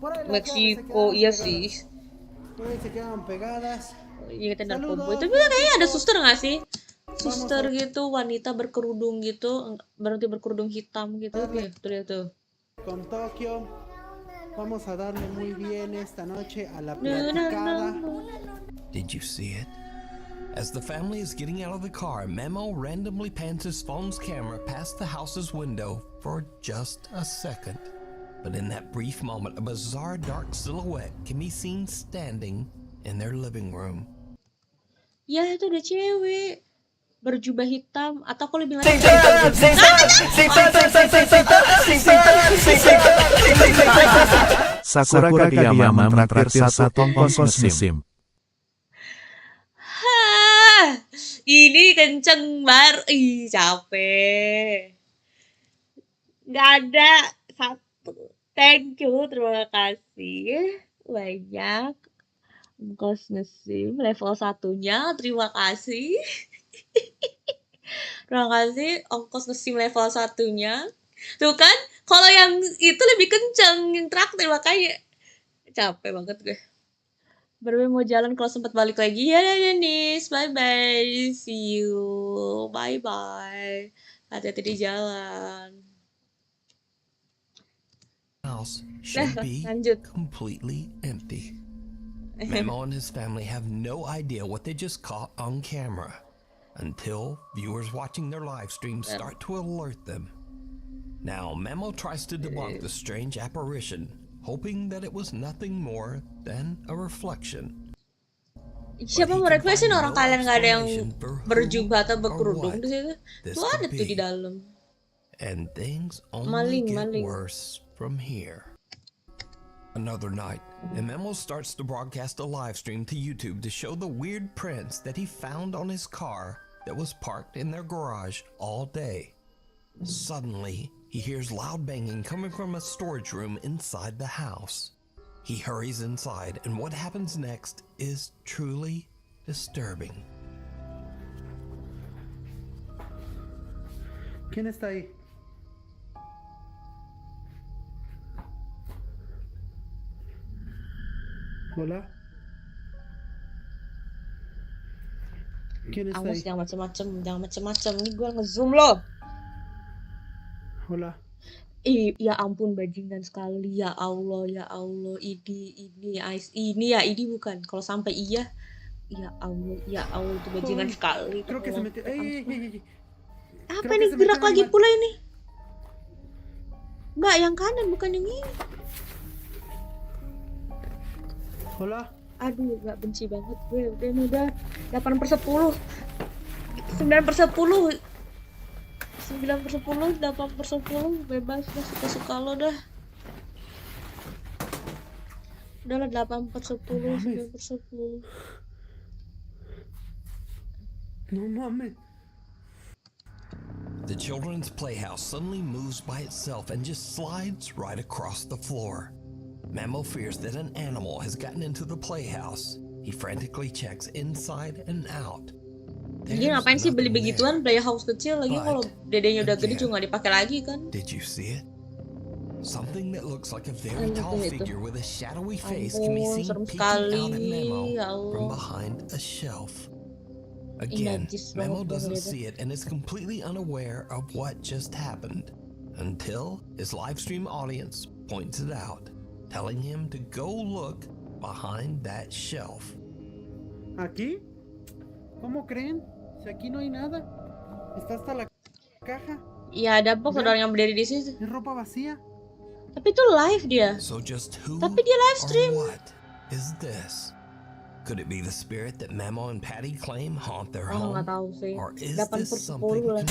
Por ahí las Meksiko, llaves se iya quedaron sih. pegadas. Por ahí se quedan pegadas. Ingetin Saludos, narkoboy. Tapi kayaknya ada suster nggak sih? Suster Vamos a- gitu, wanita berkerudung gitu, berarti berkerudung hitam gitu. Tuh lihat tuh. Con Tokio. Vamos a darle muy bien esta noche a la Na, na, na, platicada. na. Did you see it? As the family is getting out of the car, Memo randomly pans his phone's camera past the house's window for just a second. But in that brief moment, a bizarre dark silhouette can be seen standing in their living room. Ya itu ada cewek berjubah hitam atau aku lebih Sakura Kageyama mentraktir satu ongkos musim. Ini kenceng ih capek. Nggak ada satu. Thank you, terima kasih banyak. Ongkos musim level 1-nya, terima kasih. Terima kasih ongkos musim level 1-nya. Tuh kan, kalau yang itu lebih kenceng, yang traktir makanya capek banget gue. Baru mau jalan kalau sempat balik lagi. Ya Denis, bye bye, see you, bye bye, hati-hati di jalan. House should be lanjut. completely empty. Memo and his family have no idea what they just caught on camera until viewers watching their live stream start to alert them. Now, Memo tries to debunk the strange apparition, hoping that it was nothing more than a reflection. Siapa mau reflection orang kalian nggak ada yang berjubah atau berkerudung di situ? Tuh ada tuh di dalam. And things only get Maling. worse from here. Another night, and Memo starts to broadcast a live stream to YouTube to show the weird prints that he found on his car that was parked in their garage all day. Suddenly, he hears loud banging coming from a storage room inside the house. He hurries inside, and what happens next is truly disturbing. ¿Quién está ahí? Hola. ¿Quién está Awas ahí? jangan macem-macem. Ini gue ngezoom loh. Hola. Ya ampun bajingan sekali, ya Allah, ini bukan. Kalau sampai iya, ya Allah itu bajingan sekali. Creo que se metió. Apa Creo ini que se gerak metió lagi animal. pula ini? Mbak, yang kanan bukan yang ini. Hola. Aduh, gak benci banget gue. Udah 8/10. 9/10. 9/10, 8/10, bebas lah, suka-suka lo dah. Udahlah 8/10, 9/10. No mames. The children's playhouse suddenly moves by itself and just slides right across the floor. Memo fears that an animal has gotten into the playhouse. He frantically checks inside and out. Jadi ngapain sih beli begituan playhouse kecil lagi kalau dedenya udah gede juga nggak dipakai lagi kan? Did you see it? Something that looks like a very tall figure with a shadowy face can be seen peeking out at Memo from behind a shelf. Again, Memo doesn't see it and is completely unaware of what just happened until his live stream audience points it out, telling him to go look behind that shelf. ¿Aquí? ¿Cómo creen? Si aquí no hay nada. Está hasta la caja. Iya ada box orang yang berdiri di situ. Es ropa vacía. Tapi itu live dia. So just who Tapi dia live stream. or what is this? Could it be the spirit that Memo and Patty claim haunt their Oh home? nggak tahu sih. Or is 8/10 this something? lah.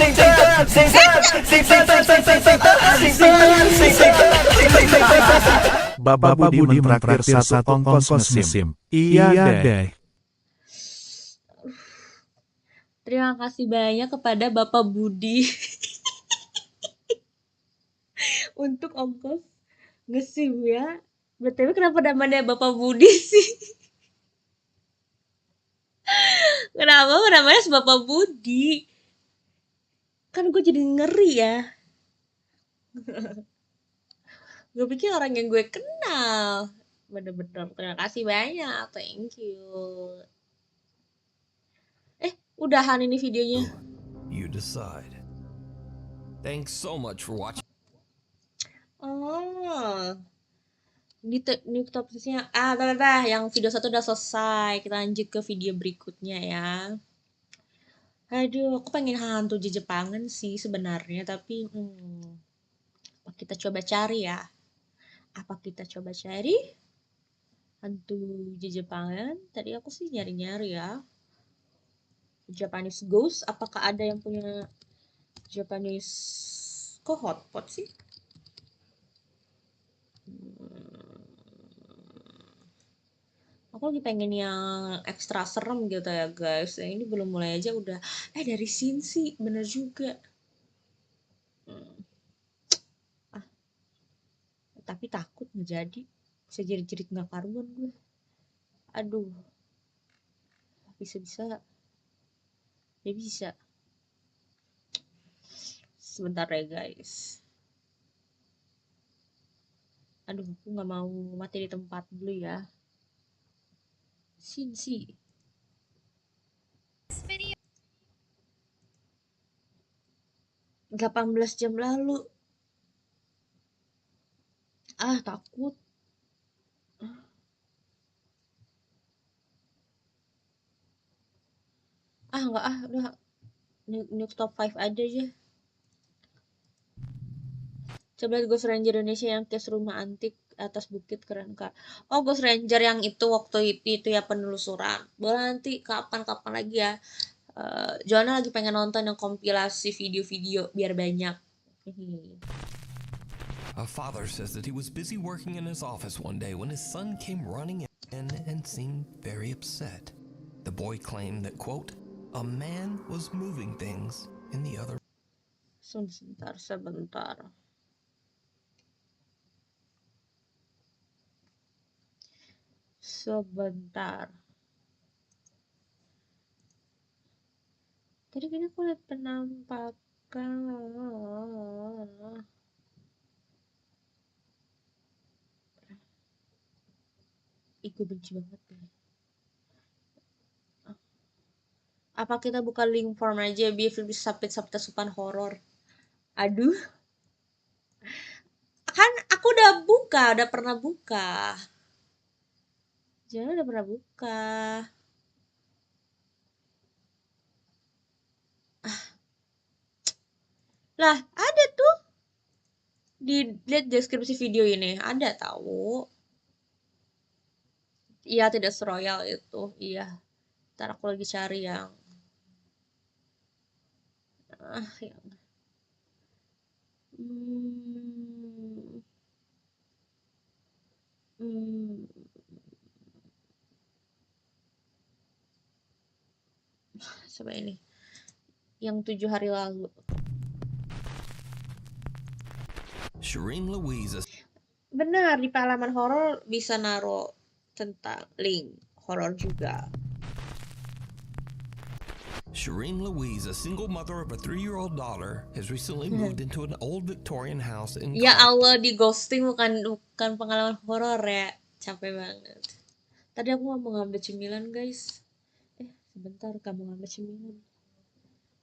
Bapak Budi mentraktir satu ongkos musim. Iya deh. Terima kasih banyak kepada Bapak Budi untuk ongkos nge-SIM ya. BTW kenapa namanya Bapak Budi sih? Kenapa namanya Bapak Budi? Kan gue jadi ngeri ya. Gue pikir orang yang gue kenal. Bener-bener terima kasih banyak. Thank you. Udahan ini videonya. You decide. Thanks so much for watching. Oh. Ini topiknya yang video 1 udah selesai. Kita lanjut ke video berikutnya ya. Aduh, aku pengen hantu Jepangan sih sebenarnya, tapi apa kita coba cari ya? Hantu Jepangan? Tadi aku sih nyari-nyari ya. Japanese ghost, apakah ada yang punya Japanese kok hotpot sih? Aku lagi pengen yang ekstra serem gitu ya guys. Ini belum mulai aja udah dari sini sih, bener juga. Tapi takut nggak jadi, bisa jerit-jerit nggak karuan gue. Aduh, bisa ya bisa. Sebentar ya guys. Aduh, aku nggak mau mati di tempat dulu ya. Sih. 18 jam lalu. Takut. Enggak udah new top 5 aja. Coba lihat Ghost Ranger Indonesia yang case rumah antik atas bukit, keren kak. Oh, Ghost Ranger yang itu waktu itu ya penelusuran. Boleh nanti kapan-kapan lagi ya. Joanna lagi pengen nonton yang kompilasi video-video biar banyak. A father says that he was busy working in his office one day when his son came running in and seemed very upset. The boy claimed that, quote, a man was moving things in the other. Sebentar. Tadi kan aku lihat penampakan. Gue benci banget deh. Apa kita buka link form aja biar bisa subtasupan horor? Aduh. Kan aku udah pernah buka. Jangan udah pernah buka. Lah, ada tuh. Lihat deskripsi video ini, ada tahu. Iya, tidak seroyal itu. Iya. Ntar aku lagi cari yang coba ini. Yang 7 hari lalu. Benar, di pengalaman horor bisa naruh tentang link horor juga. Shireen Louise, a single mother of a 3-year-old daughter, has recently moved into an old Victorian house in Ya Allah, di ghosting bukan pengalaman horor ya. Capek banget. Tadi aku mau ngambil cemilan, guys. Sebentar, kamu ngambil cemilan.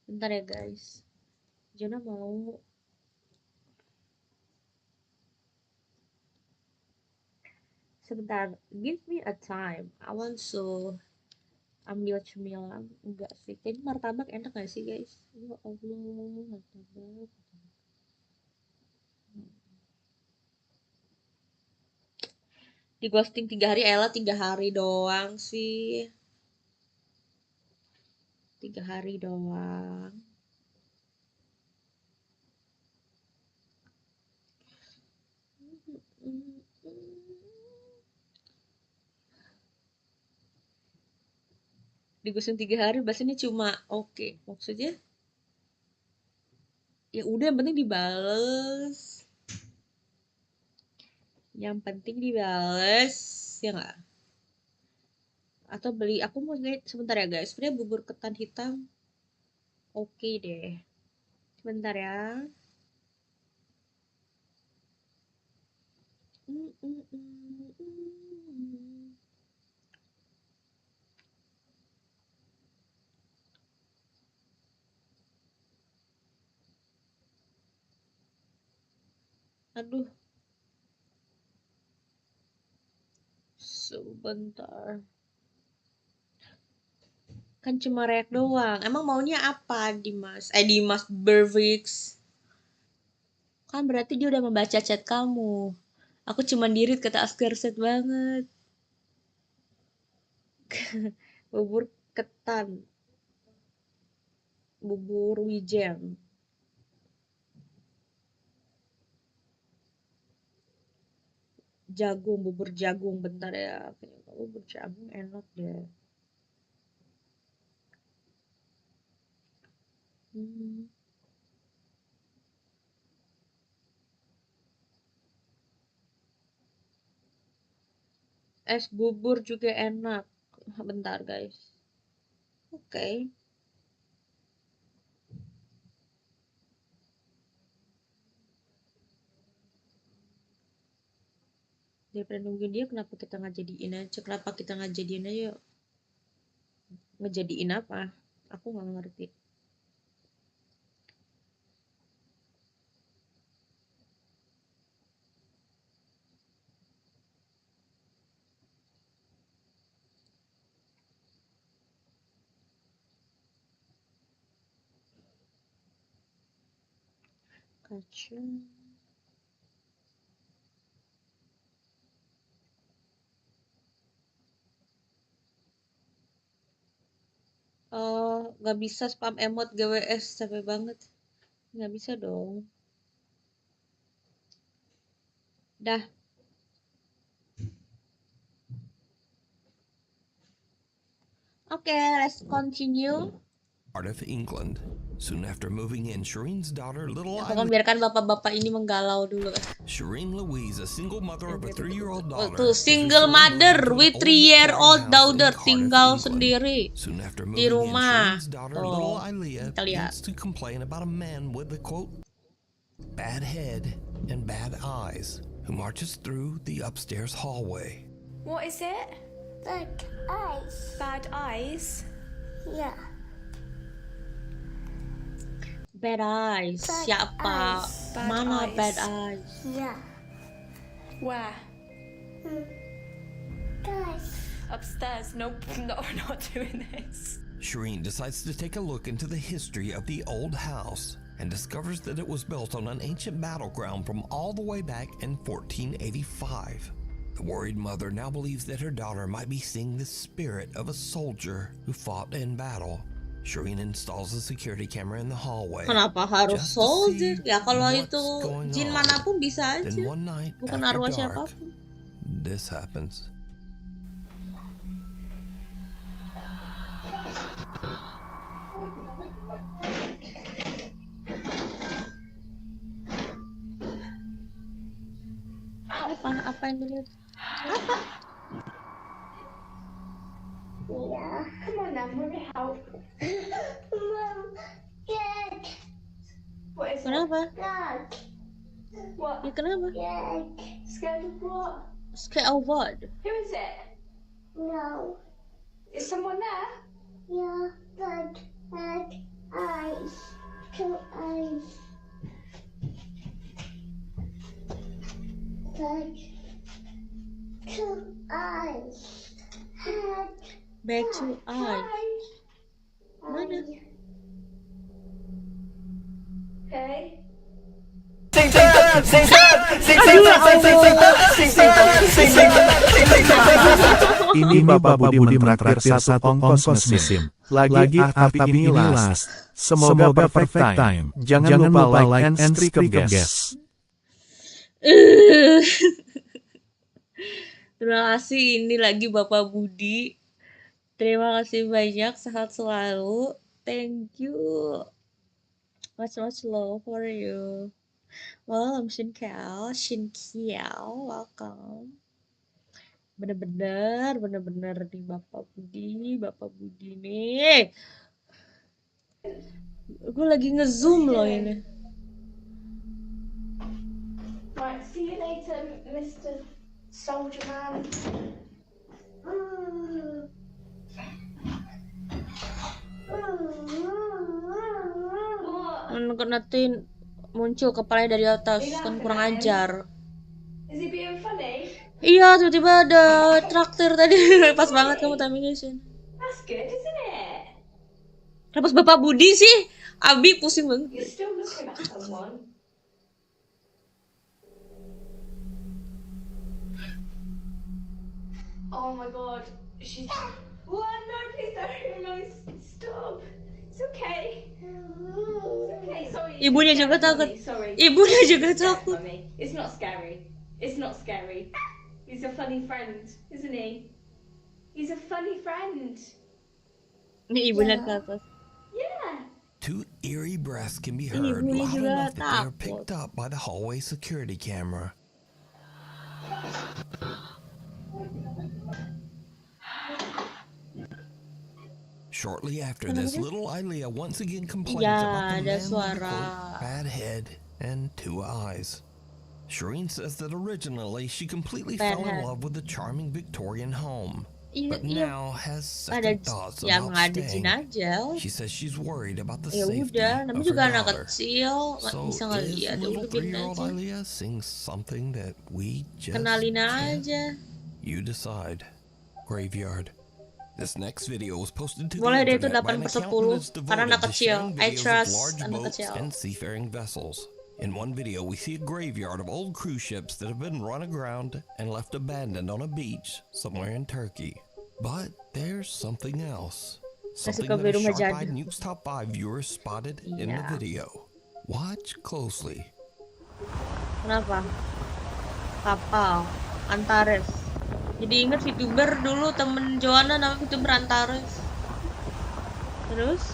Bentar ya, guys. Jona mau sebentar, give me a time. I want to ambil cemilan. Enggak sih, kayaknya martabak enak gak sih guys? Ya Allah, martabak. Di ghosting 3 hari, Ella 3 hari doang sih. 3 hari doang. digosong 3 hari bahasanya cuma oke. Maksudnya ya udah yang penting dibales. Yang penting dibales ya nggak? Atau beli, aku mau lihat sebentar ya guys. Sebenarnya bubur ketan hitam oke deh. Sebentar ya. Aduh. Sebentar. Kan cuma reak doang. Emang maunya apa Dimas? Dimas Bervix. Kan berarti dia udah membaca chat kamu. Aku cuma dirit kata Asker set banget. Bubur ketan. Bubur wijen. Jagung, bubur jagung. Bentar ya. Bubur jagung enak deh. Es bubur juga enak. Bentar guys. Oke. Daripada nungguin dia, kenapa kita nggak jadiin aja? Kenapa kita nggak jadiin aja? Ngejadiin apa? Aku nggak ngerti. Kacang. Nggak bisa spam emot GWS, capek banget. Nggak bisa dong. Dah. Okay, let's continue. Part of England. Soon after moving in, Shireen's daughter, little Aku biarkan bapak-bapak ini menggalau dulu. Shireen Louise, a single mother of a 3-year-old daughter. Tuh, single mother with 3-year-old daughter, tinggal sendiri di rumah. Tuh, kita lihat. To complain about a man with a quote bad head and bad eyes who marches through the upstairs hallway. What is it? Bad eyes. Bad eyes? Yeah. Bad eyes. Siapa? Bad Mana eyes. bad eyes? Yeah. Where? Guys. Upstairs. Nope, no, we're not doing this. Shireen decides to take a look into the history of the old house and discovers that it was built on an ancient battleground from all the way back in 1485. The worried mother now believes that her daughter might be seeing the spirit of a soldier who fought in battle. Shireen installs a security camera in the hallway. Kenapa harus soldier? Ya kalau itu jin manapun bisa aja. Bukan arwah siapapun. This happens. Apa yang dilihat? Apa? Yeah. Come on then, let me help. Mom, Dad. What is Kenapa? Dad. What? Ya kenapa? Dad. Scared of what? Scared of what? Who is it? No. Is someone there? Yeah. Bad eyes. 2 eyes. Bad 2 eyes. Head. Back to eyes. Mana? Okay. Ini Bapak Budi mentraktir satu ongkos mesim. Lagi tapi ini last. Semoga perfect time. Jangan lupa like and streak guys. Terima kasih, ini lagi Bapak Budi. Terima kasih banyak, sehat selalu. Thank you. Much love for you. Welcome Shinkiao, welcome. Bener-bener nih Bapak Budi nih. Gue lagi ngezoom loh ini. Right, see you later, Mr. Soldier Man. Nanti muncul kepalanya dari atas, kan kurang ajar. Is he being funny? Iya, tiba-tiba ada traktir tadi. Pas banget kamu timingnya, Shin. That's good, isn't it? Kenapa Bapak Budi sih? Abi pusing banget. You're still looking at someone. Oh my god, she's... What? No, please don't. No, stop. It's okay. It's okay, sorry. Ibunya juga takut. Sorry. Ibunya juga takut. It's not scary. It's not scary. He's a funny friend, isn't he? He's a funny friend. Ini ibunya ke atas. Yeah. Two eerie breaths can be heard loud enough that they are picked up by the hallway security camera. Shortly after this, little Ilea once again complains about the man with the quote, bad head and two eyes. Shireen says that originally she completely fell in love with the charming Victorian home, but now has second thoughts about staying. She says she's worried about the safety of her daughter. So is little 3-year-old Ilea seeing something that we just can't? You decide. Graveyard. This next video was posted to the internet by an account that is devoted to sharing videos of large boats and seafaring vessels. In one video, we see a graveyard of old cruise ships that have been run aground and left abandoned on a beach somewhere in Turkey. But there's something else. Something that a sharp-eyed Nukes Top 5 viewers spotted in the video. Watch closely. Kenapa? Kapal Antares. Jadi inget VTuber dulu, temen Joanna namanya VTuber Antares. Terus?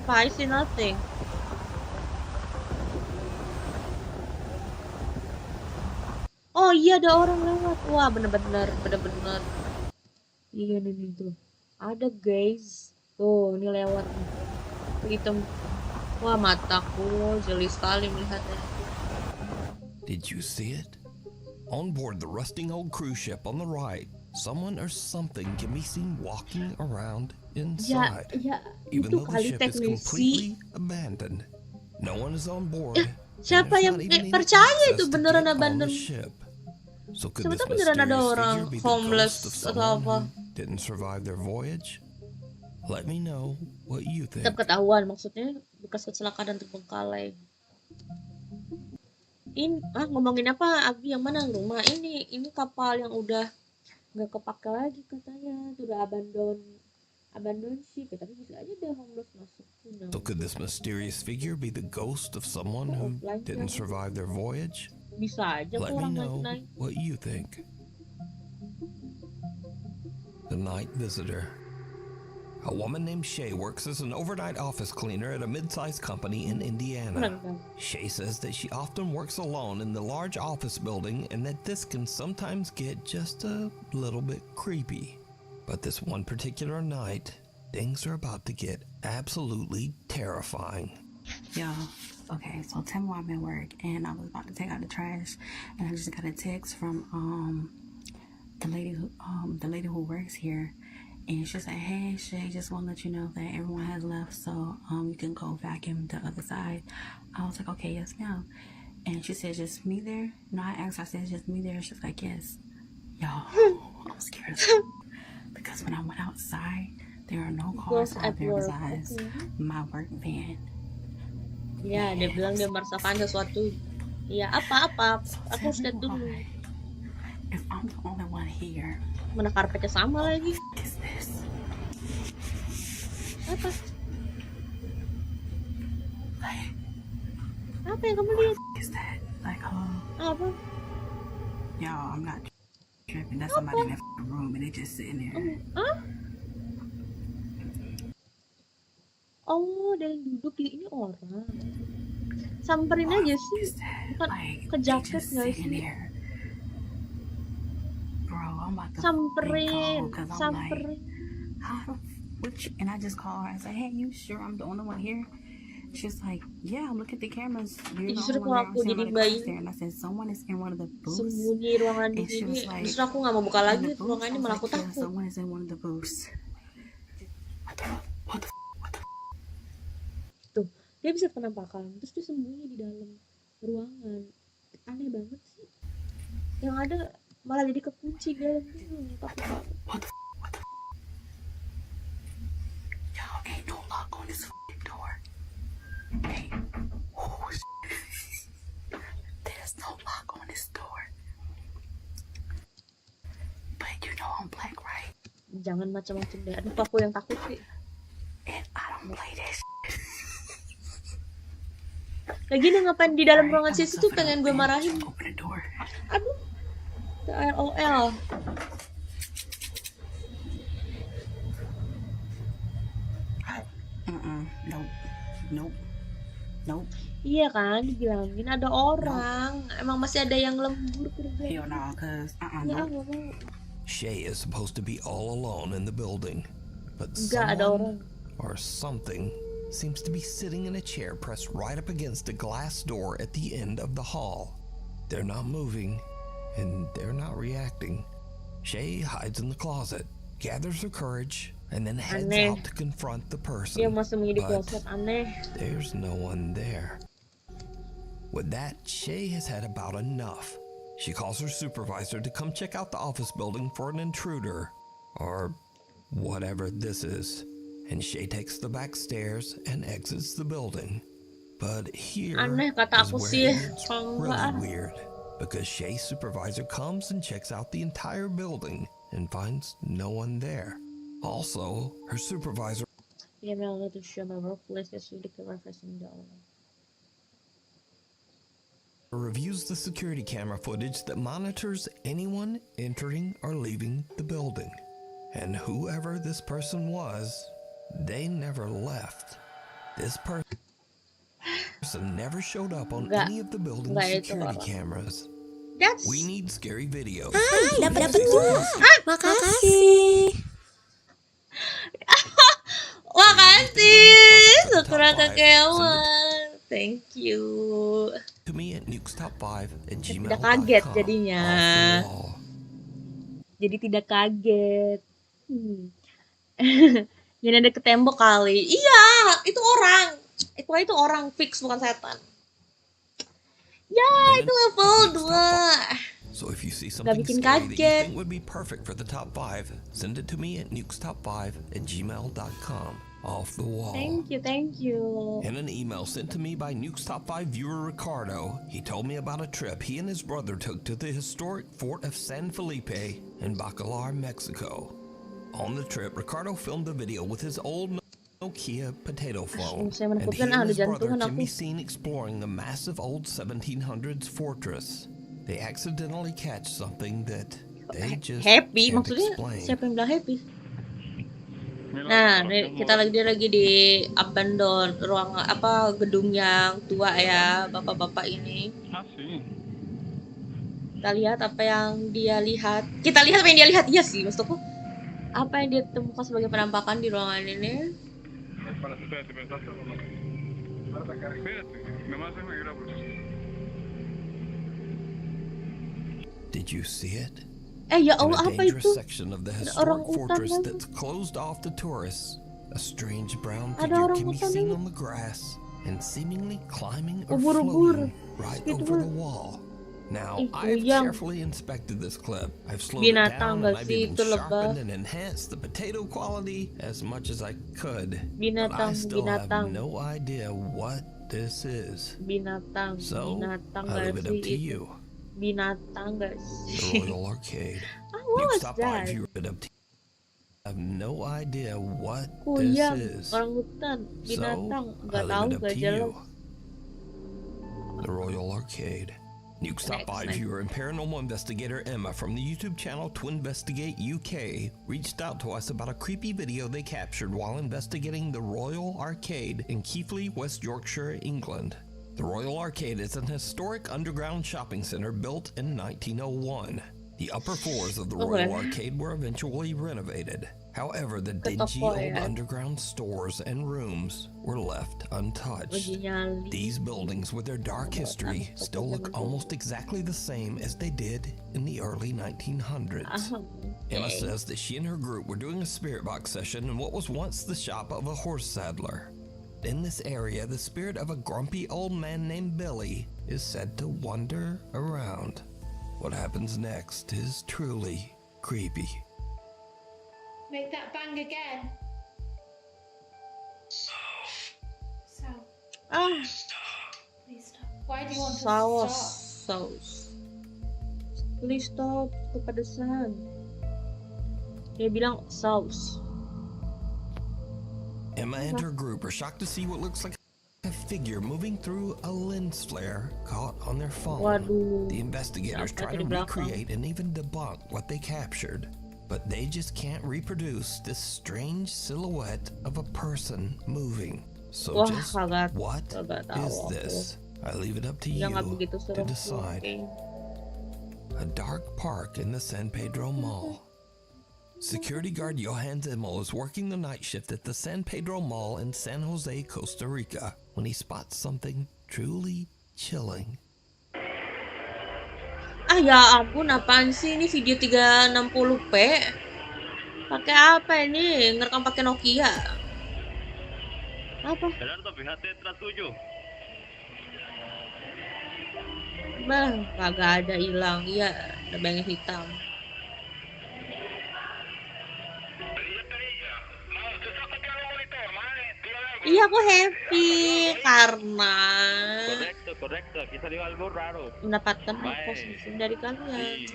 Apa? I see nothing. Oh iya, ada orang lewat. Wah, bener-bener. Iya nih tuh. Ada guys. Tuh, ini lewat nih. Hitam. Wah, mataku jeli sekali melihatnya. Did you see it? On board the rusting old cruise ship on the right, someone or something can be seen walking around inside. Even though the ship is completely abandoned. No one is on board. Siapa yang percaya itu beneran abandon? So could this mysterious figure be the ghost of someone who didn't survive their voyage? Let me know what you think. Tetap ketahuan, maksudnya bekas kecelakaan dan terbengkalai. Ini ngomongin apa? Abi yang mana rumah ini kapal yang udah nggak kepake lagi katanya, udah abandon ship, tapi bisa aja deh homeless masuk. So could this mysterious figure be the ghost of someone who didn't survive their voyage? Bisa aja. Let me know what you think. The Night Visitor. A woman named Shay works as an overnight office cleaner at a mid-sized company in Indiana. Shay says that she often works alone in the large office building and that this can sometimes get just a little bit creepy. But this one particular night, things are about to get absolutely terrifying. Yo, okay, so tell me why I'm at work and I was about to take out the trash and I just got a text from the lady who works here, and she said, "Hey Shay, just want to let you know that everyone has left, so you can go vacuum the other side." I was like, "Okay, yes ma'am." And she said, "Just me there?" No, I asked her, I said, "Just me there?" She's like, "Yes." Yo, I'm scared because when I went outside, there are no cars out there besides my work van. Ya, dia bilang dia merasakan sesuatu. Ya, apa? Aku harus lihat dulu. If I'm the only one here, mana karpetnya sama lagi. Is this? Apa? Apa yang kamu lihat? Is that like Apa? Yo, I'm not tripping. That's somebody in that room and they just sitting there. Hah? Oh, ada yang duduk di ini orang. Samperin aja sih. Bukan ke jaket nggak sih? Samperin. And I just call her and say, hey, you sure I'm the only one here? She's like, yeah, look at the cameras. You're the only one there. I'm there. And I said, someone is in one of the booths. Sembunyi ruangan di sini. Terus aku nggak mau buka lagi ruangannya, malah aku takut. Someone is in one of the booths. What the Tuh, dia bisa penampakan, terus dia sembunyi di dalam ruangan. Aneh banget sih. Yang ada malah jadi kekunci di dalam. Takut banget. Yo, ain't no lock on this door. Hey, there's no lock on this door. But you know I'm black, right? Jangan macam-macam deh. Aduh, aku yang takut sih. And I don't play this. Lagi nih ngapain di dalam ruangan sih tuh, pengen gue marahin. Aduh, LOL. Nope. Iya kan, dibilangin ada orang. Emang masih ada yang lembur kerja. Hell no, cause Shay is supposed to be all alone in the building, but Nggak ada orang. or something seems to be sitting in a chair pressed right up against a glass door at the end of the hall. They're not moving, and they're not reacting. Shay hides in the closet, gathers her courage, and then heads Aneh. out to confront the person. Dia mau sembunyi di But kloset, aneh. there's no one there. With that, Shay has had about enough. She calls her supervisor to come check out the office building for an intruder, or whatever this is. And Shay takes the back stairs and exits the building. But here Aneh, kata is aku where sih. it gets really Enggak. weird, because Shay's supervisor comes and checks out the entire building and finds no one there. Also, her supervisor Yeah, I'm allowed to show my workplace. That's really good referencing the reviews the security camera footage that monitors anyone entering or leaving the building. And whoever this person was, they never left. This person never showed up on any of the building's security cameras. We need scary videos. Hai, dapat tuh. Makasih. Makasih, Sakura Kakewan. Thank you. To me at nukestop5@gmail.com. Tidak kaget jadinya. Jadi tidak kaget. Jadi ada ke tembok kali. Iya, itu orang. Itu orang fix, bukan setan. Ya, itu level 2. So if you see something scary that you think would be perfect for the top 5, send it to me at nukestop5@gmail.com. Off the wall. Thank you. In an email sent to me by Nuke's Top 5 viewer Ricardo, he told me about a trip he and his brother took to the historic fort of San Felipe in Bacalar, Mexico. On the trip, Ricardo filmed a video with his old Nokia potato phone, and he and his brother can be seen exploring the massive old 1700s fortress. They accidentally catch something that they just happy, can't maksudnya explain. siapa yang bilang happy? Nah, kita lagi di abandon ruang gedung yang tua ya, bapak-bapak ini. Kita lihat apa yang dia lihat. Kita lihat apa yang dia lihat, iya sih maksudku. Apa yang dia temukan sebagai penampakan di ruangan ini? Did you see it? Ya Allah, apa itu? Section of the historic fortress that's closed off to tourists. A strange brown figure can be seen on the grass and seemingly climbing or floating right over the wall. Now, I've carefully inspected this clip. I've slowed it down and I've even sharpened and enhanced the potato quality as much as I could. But I still have no idea what this is. So, I leave it up to you. Binatang gak sih? The Royal Arcade. What was that? I have no idea what Kuyang, this is. orangutan, binatang, So, gak I tahu, leave it up gak to jelas. you. The Royal Arcade. Nuke Stop By viewer and paranormal investigator Emma from the YouTube channel Twinvestigate UK reached out to us about a creepy video they captured while investigating the Royal Arcade in Keighley, West Yorkshire, England. The Royal Arcade is an historic underground shopping center built in 1901. The upper floors of the Royal Arcade were eventually renovated. However, the dingy old underground stores and rooms were left untouched. These buildings, with their dark history, still look almost exactly the same as they did in the early 1900s. Emma says that she and her group were doing a spirit box session in what was once the shop of a horse saddler. In this area, the spirit of a grumpy old man named Billy is said to wander around. What happens next is truly creepy. Make that bang again. So. Please stop. Why do you want to stop? Please stop. Kepedesan. Dia bilang saus. Emma and her group are shocked to see what looks like a figure moving through a lens flare caught on their phone. The investigators try to recreate and even debunk what they captured, but they just can't reproduce this strange silhouette of a person moving. So just what is this? I leave it up to you to decide. A dark park in the San Pedro Mall. Security guard Johan Zimmel is working the night shift at the San Pedro Mall in San Jose, Costa Rica, when he spots something truly chilling. Ya ampun, apaan sih ini video 360p? Pakai apa ini? Ngerekam pakai Nokia? Apa? Bah, kagak ada hilang. Iya, ada banyak hitam. Iya, aku happy karena mendapatkan posisi dari kalian.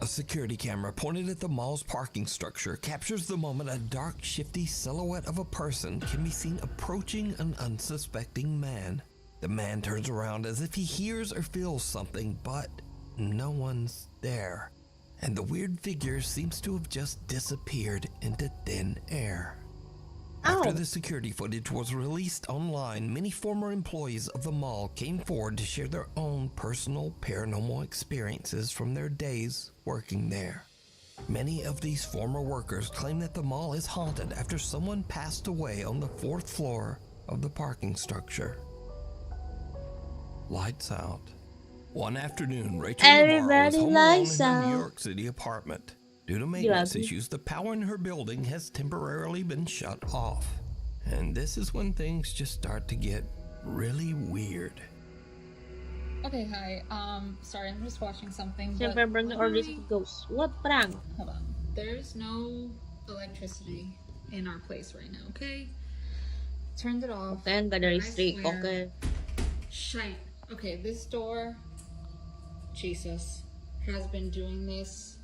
A security camera pointed at the mall's parking structure captures the moment a dark, shifty silhouette of a person can be seen approaching an unsuspecting man. The man turns around as if he hears or feels something, but no one's there. And the weird figure seems to have just disappeared into thin air. After the security footage was released online, many former employees of the mall came forward to share their own personal paranormal experiences from their days working there. Many of these former workers claim that the mall is haunted after someone passed away on the 4th floor of the parking structure. Lights out. One afternoon, Rachel Navarro was home alone in her New York City apartment. Due to maintenance issues, the power in her building has temporarily been shut off. And this is when things just start to get really weird. Okay, hi. Sorry, I'm just watching something. Siempre bring or this goes. What prank? Hold on. There's no electricity in our place right now, okay? Turned it off. Okay, nggak ada listrik. Okay. Shite. Okay, this door, Jesus, has been doing this.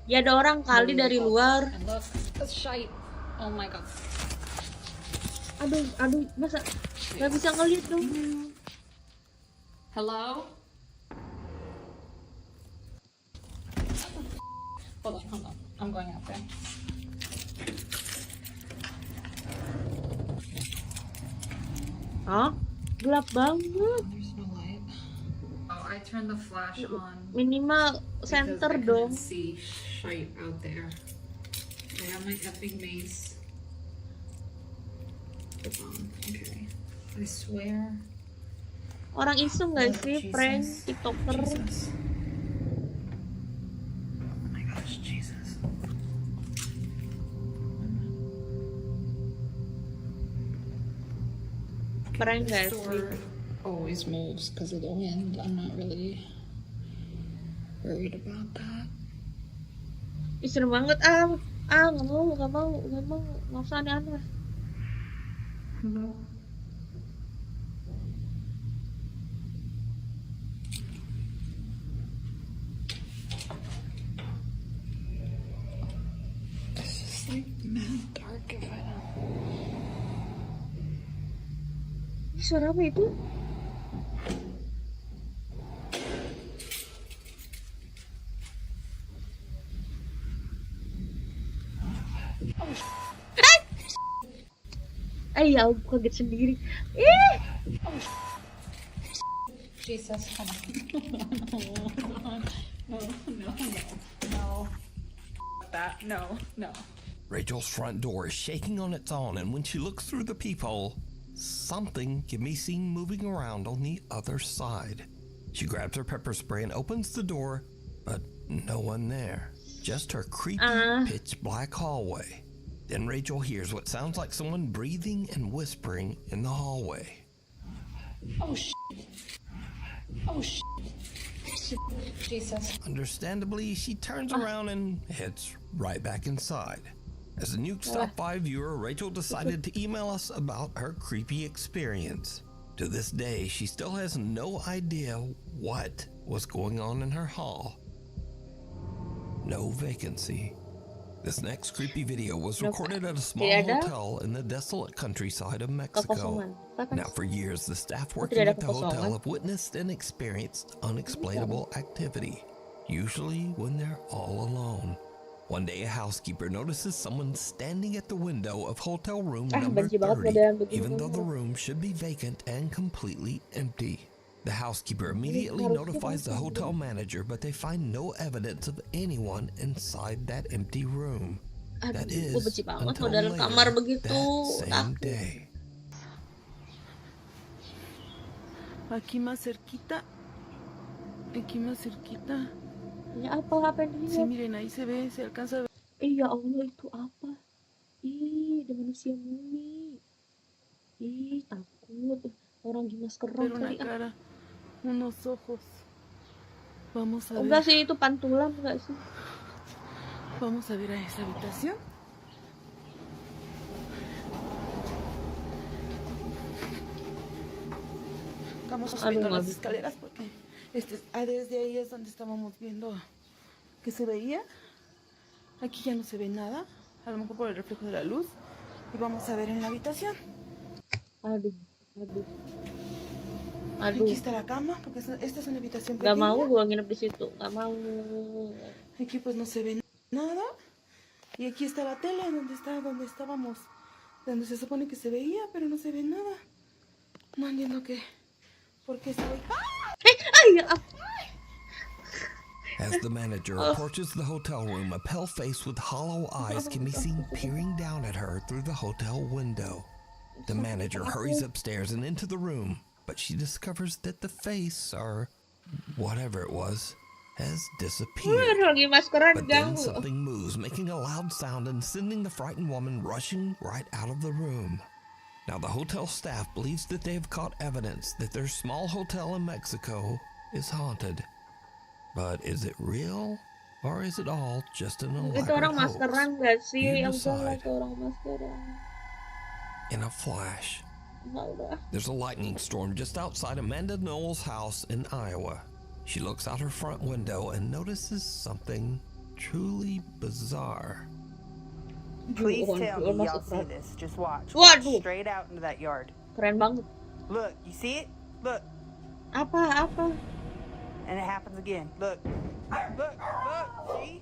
Ya ada orang kali dari luar. And look, that's shite. Oh my god. Aduh, masa nggak bisa ngeliat dong. Hello? Hold on. I'm going out there. Hah? Gelap banget. There's no light. Oh, I turned the flash on. Minimal center dong. See shite out there. I have my epic mace. Okay. I swear. Orang iseng nggak sih prank TikToker? Jesus. Oh my gosh, Jesus. Prank nggak sih? Always moves because of the wind. I'm not really worried about that. Ih, serem banget. Nggak usah aneh-aneh. Hello? It's just like mad dark if I don't. suara apa itu? Ya aku kaget sendiri. Jesus. No. That no. Rachel's front door is shaking on its own, and when she looks through the peephole, something can be seen moving around on the other side. She grabs her pepper spray and opens the door, but no one there. Just her creepy, pitch black hallway. Then Rachel hears what sounds like someone breathing and whispering in the hallway. Oh shit. Jesus. Understandably, she turns around and heads right back inside. As a Nuke Stop 5 viewer, Rachel decided to email us about her creepy experience. To this day, she still has no idea what was going on in her hall. No vacancy. This next creepy video was recorded at a small hotel in the desolate countryside of Mexico. Now, for years, the staff working at the hotel have witnessed and experienced unexplainable activity, usually when they're all alone. One day, a housekeeper notices someone standing at the window of hotel room number 30, even though the room should be vacant and completely empty. The housekeeper immediately notifies the hotel manager, but they find no evidence of anyone inside that empty room. That is until later that same day. Aquí más cerquita. Ya apa yang Sí, miren, ahí se ve, se alcanza a ver. Ya Allah, itu apa? Ada manusia mumi. Takut. Orang di maskeran una cara, unos ojos. Vamos a ver. Enggak sih, itu pantulan enggak sih? Vamos a ver a esa habitación. Vamos subiendo las escaleras porque desde ahí es donde estábamos viendo que se veía. Aquí ya no se ve nada, a lo mejor por el reflejo de la luz. Y vamos a ver en la habitación. Aquí está la cama, porque esta es una habitación pequeña. Gak mau gua nginep di situ, gak mau. Aquí pues no se ve nada. Y aquí está la tele, donde estábamos, donde se supone que se veía, pero no se ve nada. No entiendo por qué se ve. As the manager approaches the hotel room, a pale face with hollow eyes can be seen peering down at her through the hotel window. The manager hurries upstairs and into the room, but she discovers that the face, or whatever it was, has disappeared. But then something moves, making a loud sound and sending the frightened woman rushing right out of the room. Now, the hotel staff believes that they have caught evidence that their small hotel in Mexico is haunted. But is it real, or is it all just an elaborate Itu orang hoax? maskeran gak sih? You Yang salah decide. itu orang maskeran. In a flash, there's a lightning storm just outside Amanda Knowles' house in Iowa. She looks out her front window and notices something truly bizarre. Please tell me y'all see this. Just watch. Watch straight out into that yard. Keren banget. Look, you see it? Look. Apa? And it happens again. Look. See?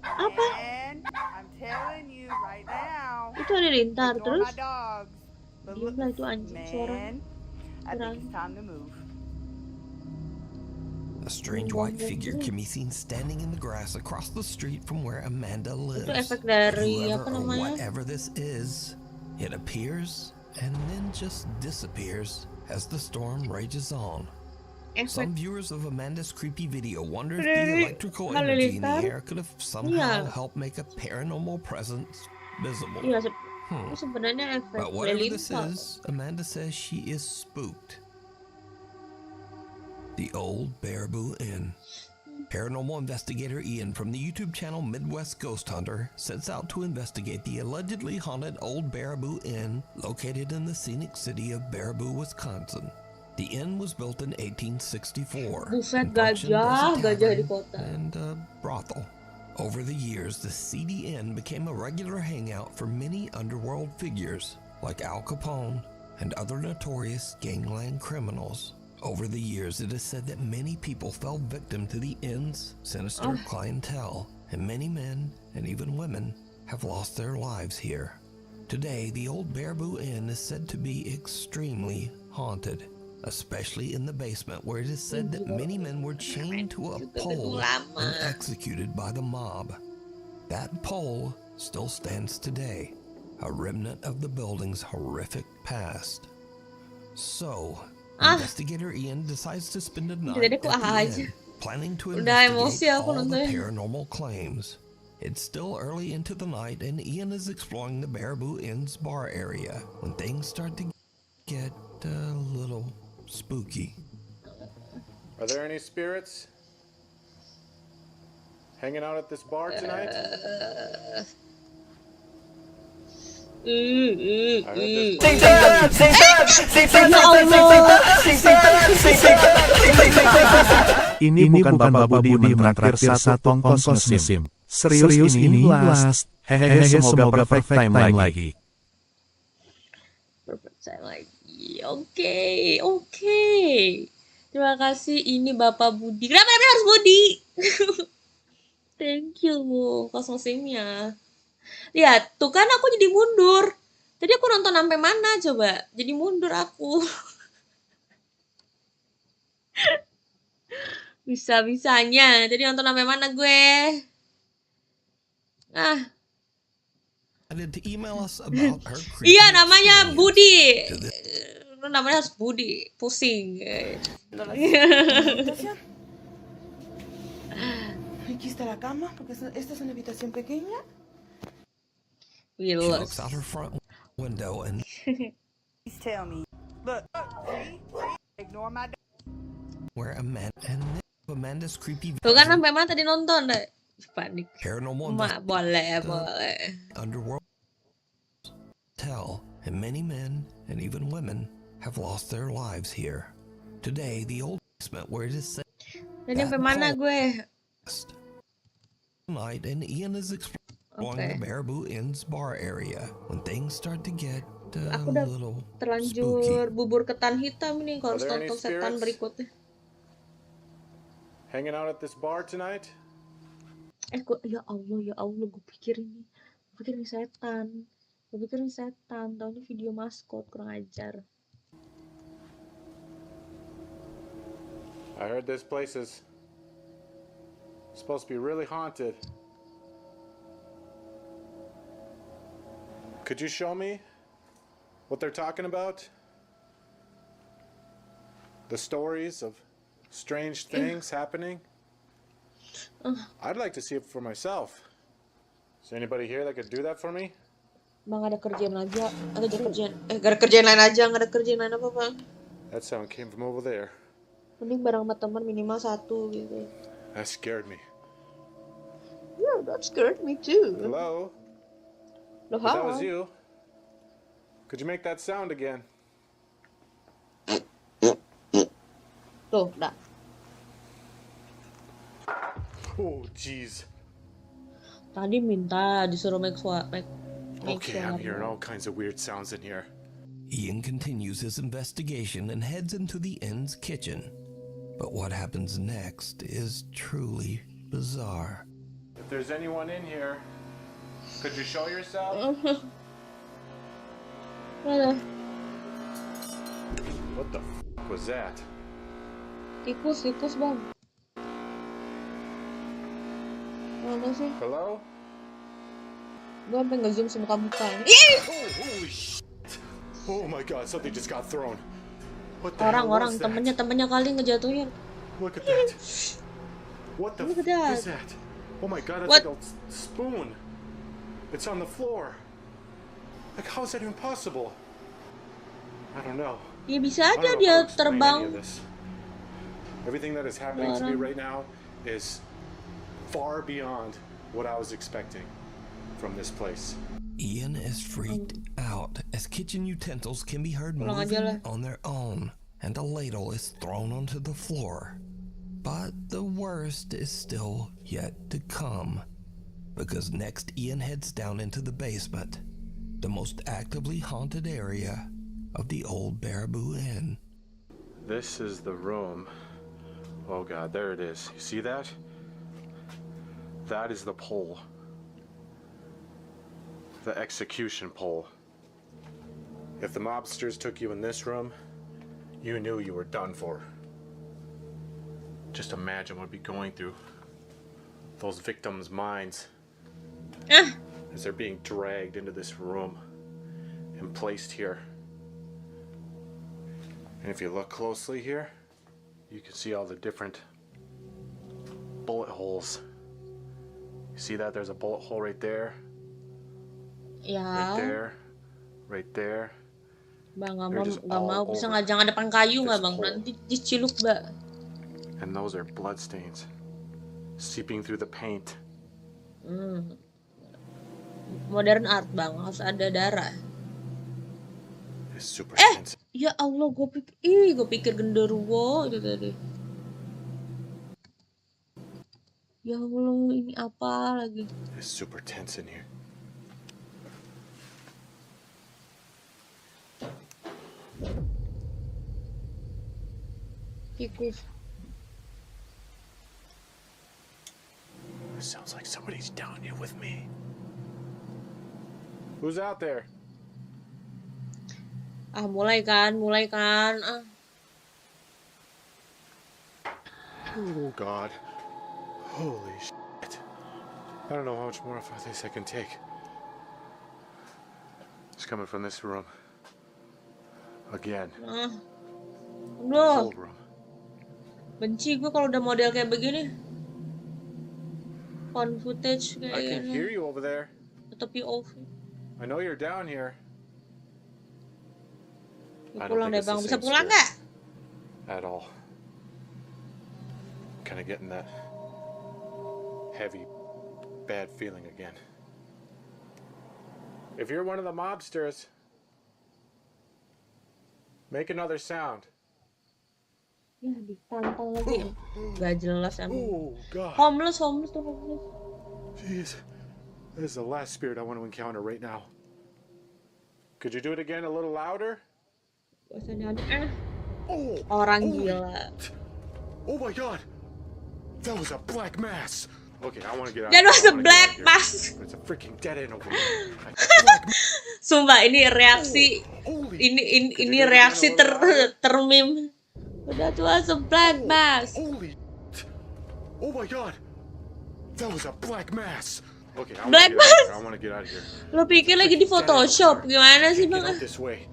Apa? And I'm telling you right now. Itu ada lintar terus. My dogs. But look, Diamlah itu anjing seorang. I think it's time to move. A strange white figure can be seen standing in the grass across the street from where Amanda lives. Itu efek dari Whoever apa or namanya? whatever this is, it appears and then just disappears as the storm rages on. Some viewers of Amanda's creepy video wonder if the electrical energy in the air could have somehow helped make a paranormal presence visible. Iya, sebenarnya efek But whatever this lintar. is, Amanda says she is spooked. The Old Berubaha Inn. Paranormal investigator Ian from the YouTube channel Midwest Ghost Hunter sets out to investigate the allegedly haunted Old Berubaha Inn located in the scenic city of Berubaha, Wisconsin. The inn was built in 1864 Buset, and functioned as a gajah di tavern kota. and a brothel. Over the years, the seedy inn became a regular hangout for many underworld figures like Al Capone, and other notorious gangland criminals. Over the years, it is said that many people fell victim to the inn's sinister clientele, and many men and even women have lost their lives here. Today, the old Berburu Inn is said to be extremely haunted, especially in the basement, where it is said that many men were chained to a pole and executed by the mob. That pole still stands today, a remnant of the building's horrific past. So, investigator Ian decides to spend a night at the inn, planning to investigate all the paranormal claims. It's still early into the night, and Ian is exploring the Berburu Inn's bar area when things start to get a little spooky. Are there any spirits hanging out at this bar tonight? Ini bukan Bapak Budi mentraktir satu kongkos musim. Serius ini last. Hehehe, semoga perfect time lagi. Perfect time lagi. Oke. Terima kasih. Ini Bapak Budi. Kenapa namanya harus Budi? Thank you, kos musimnya. Lihat, tuh kan aku jadi mundur. Tadi aku nonton sampai mana coba? Jadi mundur aku. Bisa-bisanya. Jadi nonton sampai mana gue? Iya, namanya Budi. Namanya harus Budi. Pusing. Aquí está la cama, porque esta es una habitación pequeña. She looks out her front window and Please tell me. Look, ignore my where Amanda's creepy tuh kan sampai mana tadi nonton deh. Panik. Paranormal boleh. Underworld tell, and many men and even women have lost their lives here. Today, the old basement where it is said dan sampai mana gue? Night, and Ian is exploring the Berburu Inn's bar area when things start to get a little terlanjur bubur ketan hitam ini kalau tonton setan berikutnya. Hanging out at this bar tonight? Ya Allah, gue pikir ini setan. Tahu ini video maskot, kurang ajar. I heard this place is supposed to be really haunted. Could you show me what they're talking about? The stories of strange things happening? I'd like to see it for myself. Is there anybody here that could do that for me? Bang, ada kerjaan aja. Gak ada kerjaan lain apa, Bang? That sound came from over there. Mending bareng sama teman minimal 1 gitu. That scared me. Yeah, that scared me too. Hello? If that was you, could you make that sound again? Tuh, dah. Oh, jeez. Tadi minta disuruh make Okay, I'm hearing all kinds of weird sounds in here. Ian continues his investigation and heads into the inn's kitchen. But what happens next is truly bizarre. If there's anyone in here, could you show yourself? What the f was that? Tikus, Bang. Mana sih? Hello? Gue sampai nge-zoom semua muka. Oh, holy shit. Oh my god, something just got thrown. What the hell was that? Temennya kali ngejatuhin. Look at that. What the f is that? Oh my god, that's like a spoon. It's on the floor. Like, how is that even possible? I don't know. Ya bisa aja dia terbang. Everything that is happening to me right now is far beyond what I was expecting from this place. Ian is freaked out as kitchen utensils can be heard moving on their own, and a ladle is thrown onto the floor. But the worst is still yet to come, because next Ian heads down into the basement, the most actively haunted area of the old Berubaha Inn. This is the room. Oh God, there it is. You see that? That is the pole. The execution pole. If the mobsters took you in this room, you knew you were done for. Just imagine what would be going through those victims' minds as they're being dragged into this room and placed here. And if you look closely here, you can see all the different bullet holes. You see that? There's a bullet hole right there. Ya. Right there. Right there. Bang, They're just nggak mau. all Bisa over nggak jangan depan kayu nggak this bang? hole. Nanti diciluk mbak. And those are blood stains seeping through the paint. Modern art bang, harus ada darah. It's super intense. Ya Allah, gue pikir genderuwo itu tadi. Ya Allah, ini apa lagi? It's super tense in here. Tikus. It sounds like somebody's down here with me. Who's out there? Mulai kan. Oh God. Holy shit. I don't know how much more of this I can take. It's coming from this room. Again. Aduh. Cold room. Benci gue kalau udah model kayak begini. On footage kayak I can gini. hear you over there. Atau POV. I know you're down here. Ya, pulang deh bang, bisa pulang nggak? At all. Kind of getting that heavy, bad feeling again. If you're one of the mobsters, make another sound. Ya ditantang lagi. Gak jelas emang. Oh God. Homeless tuh homeless. Jeez. This is the last spirit I want to encounter right now. Could you do it again a little louder? Orang gila. Oh my God. That was a black mass. Okay, I want to get out. That was a black mass. It's a freaking dead end over here. Sumpah ini reaksi ini reaksi termim. That was a black mass. Oh my God. That was a black mass. Okay, I want to get out of here. Lo pikir lagi di Photoshop gimana sih bang? This way.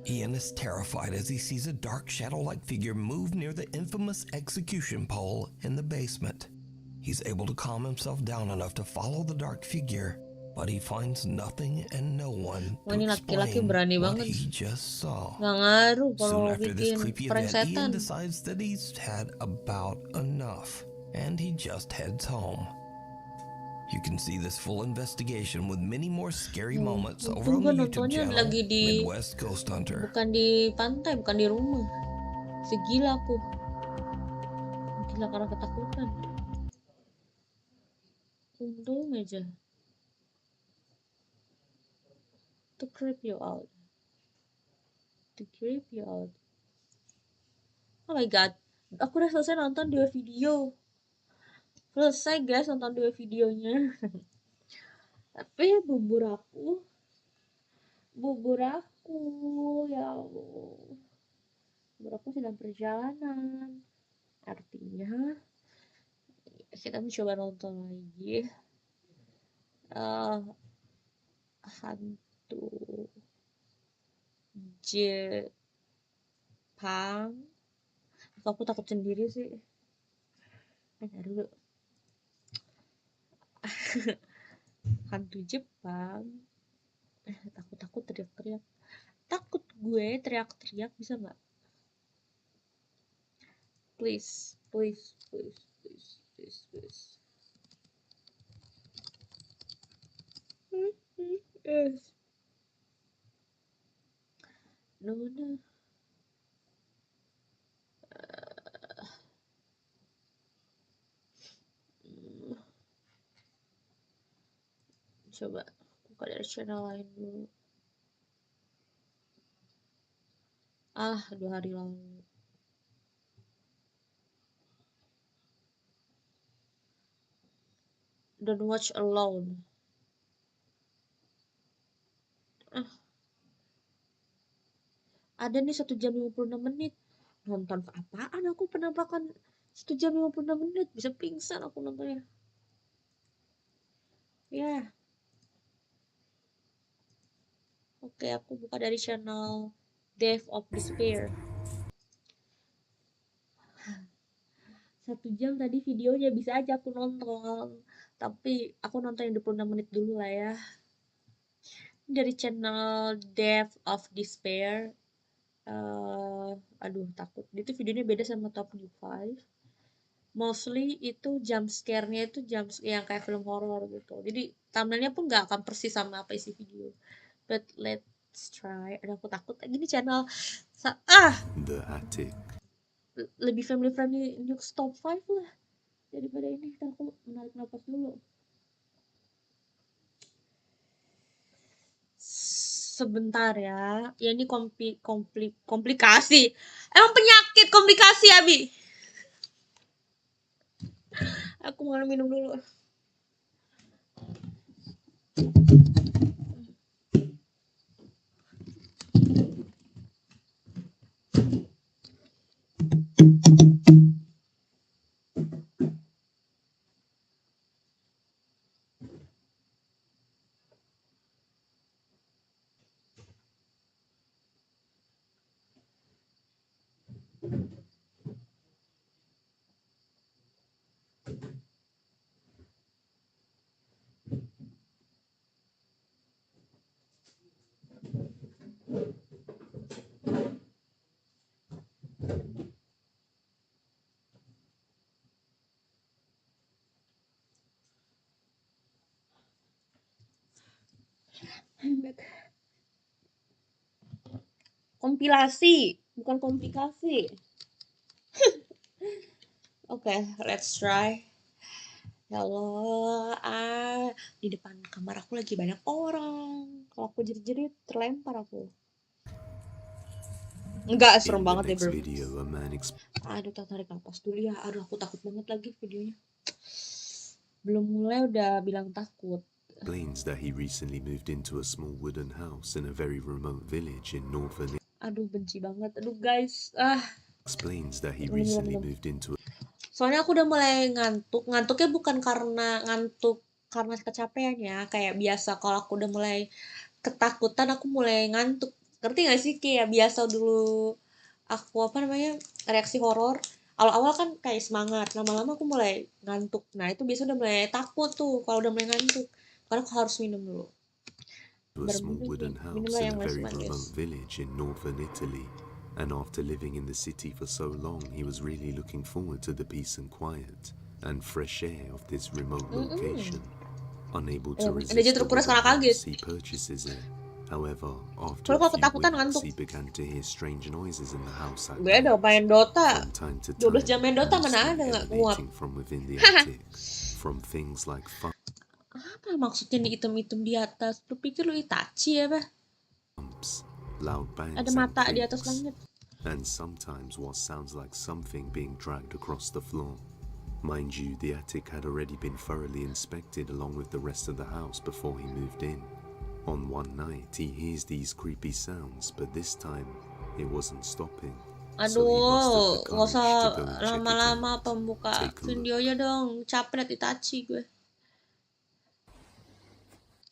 Ian is terrified as he sees a dark shadow-like figure move near the infamous execution pole in the basement. He's able to calm himself down enough to follow the dark figure, but he finds nothing and no one to explain what he just saw. Nggak ngaruh Soon kalau after this bikin creepy prank event, Ian setan. decides that he's had about enough, and he just heads home. You can see this full investigation with many more scary moments over on the YouTube channel Midwest Ghost Hunter. Bukan di pantai, bukan di rumah. Segila aku. Gila karena ketakutan. Untung aja. To creep you out. To creep you out. Oh my God. Aku udah selesai nonton 2 video. Selesai guys nonton 2 videonya. Tapi bubur aku ya Allah, bubur aku sedang perjalanan, artinya kita mencoba nonton lagi hantu Jepang. Aku takut sendiri sih. Dulu hantu Jepang. Takut teriak-teriak. Takut gue teriak-teriak, bisa nggak? Please. No. Coba buka dari channel lain dulu. 2 hari lalu. Don't watch alone. Ada nih 1 jam 56 menit. Nonton apaan aku penampakan 1 jam 56 menit. Bisa pingsan aku nontonnya. Ya. Oke, aku buka dari channel Death of Despair. 1 jam tadi videonya, bisa aja aku nonton. Tapi aku nonton yang 26 menit dulu lah ya. Dari channel Death of Despair. Aduh takut. Itu videonya beda sama top new 5. Mostly itu jump scare-nya itu jump yang kayak film horror gitu. Jadi thumbnailnya pun nggak akan persis sama apa isi video. But let's try. Ada aku takut. Gini channel The Attic. Lebih family friendly News top 5 lah daripada ini. Ntar aku menarik napas dulu. Sebentar ya. Ya ini komplikasi. Emang penyakit komplikasi, Abi. Aku mau minum dulu. Kompilasi, bukan komplikasi. Oke, let's try. Ya Allah, di depan kamar aku lagi banyak orang. Kalau aku jerit-jerit, terlempar aku. Enggak, serem banget deh, bro. Aduh, tarik nafas dulu ya. Aduh, aku takut banget lagi videonya. Belum mulai udah bilang takut. Explains that he recently moved into a small wooden house in a very remote village in northern. Aduh, benci banget. Aduh, guys. Explains that he recently moved into. Soalnya aku udah mulai ngantuk. Ngantuknya bukan karena ngantuk karena kecapean ya. Kayak biasa kalau aku udah mulai ketakutan, aku mulai ngantuk. Ngerti gak sih? Kayak biasa dulu aku reaksi horor. Awal-awal kan kayak semangat. Lama-lama aku mulai ngantuk. Nah, itu biasa udah mulai takut tuh kalau udah mulai ngantuk. Karena aku harus minum dulu. A small wooden house in a very remote village in northern Italy. And after living in the city for so long, he was really looking forward to the peace and quiet and fresh air of this remote location. Unable to resist the wooden house, he purchases it. However, after a few weeks, he began to hear strange noises in the house at night. Main Dota. From time to 12 jam main Dota time, mana ada nggak kuat. from within the attic, from things like apa maksudnya nih item-item di atas? Lu pikir lu Itachi ya, bah? loud bangs Ada mata di atas langit. And sometimes what sounds like something being dragged across the floor. Mind you, the attic had already been thoroughly inspected along with the rest of the house before he moved in. On one night, he hears these creepy sounds, but this time, it wasn't stopping. Aduh, nggak usah lama-lama pembuka videonya dong. Capek liat Itachi gue.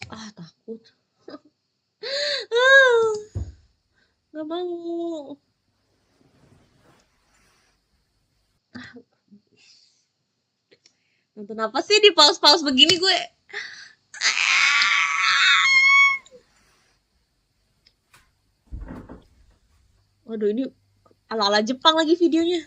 Takut. Nggak mau. Nonton apa sih di pause-pause begini gue? Waduh, ini ala-ala Jepang lagi videonya.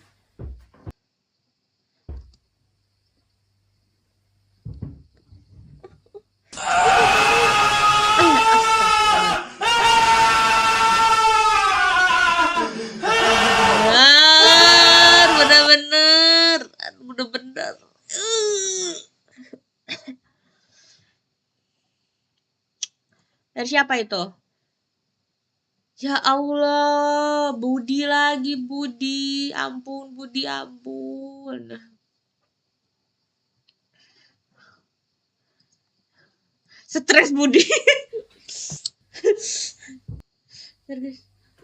Bener-bener. Dari siapa itu? Ya Allah, Budi lagi, Budi. Ampun, Budi, ampun. Stres Budi.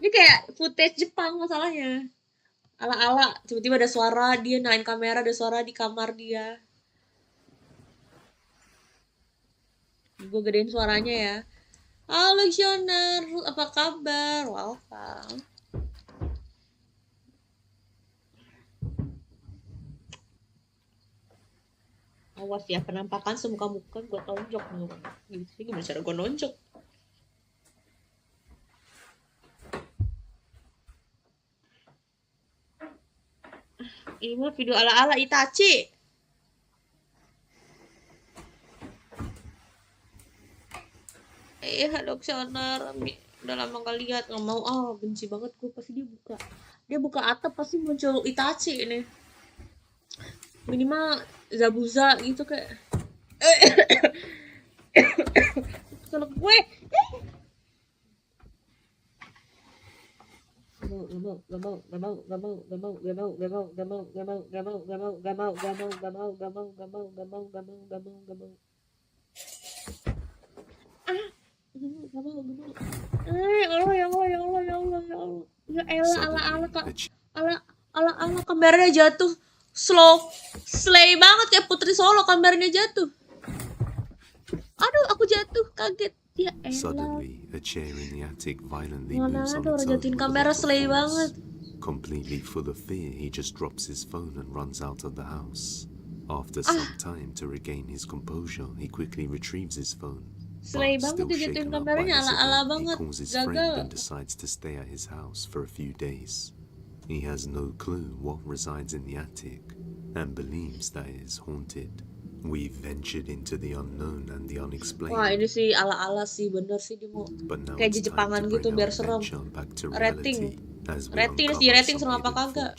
Ini kayak footage Jepang masalahnya. Ala-ala, tiba-tiba ada suara, dia nyalain kamera, ada suara di kamar dia. Gue gedein suaranya ya. Halo Shoner, apa kabar? Welcome. Awas ya, penampakan semuka-muka gue tonjok nih. Gimana cara gue nonjok? Ini mah video ala-ala Itachi. Halo Shoner, udah lama gak lihat, nggak mau, benci banget gue. Pasti dia buka atap pasti muncul Itachi ini. Minimal Zabuza gitu kayak. Kalau gue ala kameranya jatuh slay banget kayak Putri Solo, kameranya jatuh. Aduh, aku jatuh, kaget. Ya elah. Suddenly, a chair in the attic violently Mana moves on ada orang its own jatuhin with a kamera, lot of slay force. banget. Completely full of fear, he just drops his phone and runs out of the house. After some time to regain his composure, he quickly retrieves his phone. Slay But banget still dia jatuhin shaken up by kameranya, this ala-ala event, he banget. calls his friend Gagal. and decides to stay at his house for a few days. He has no clue what resides in the attic and believes that it is haunted. We've ventured into the unknown and the unexplained. Wah, ini sih ala-ala sih, bener sih dia mau kayak Jepangan gitu biar serem. Rating serem apa kagak?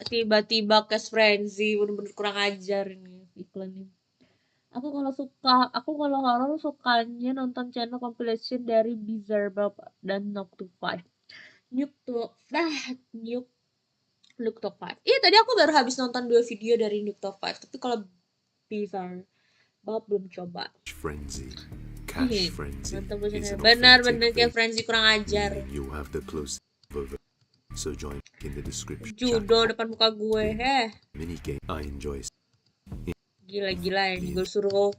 Tiba-tiba cash frenzy, bener-bener kurang ajar ini iklan ini. Aku kalau horor sukanya nonton channel compilation dari BISA dan Knock to 5. Nuke Top 5. Iya, tadi aku baru habis nonton 2 video dari Nuke Top 5, tapi kalau BISA belum coba. Cash frenzy. Benar kayak frenzy kurang ajar. So join in the description. Judo depan muka gue, Minigame I enjoy. Gila ini gue suruh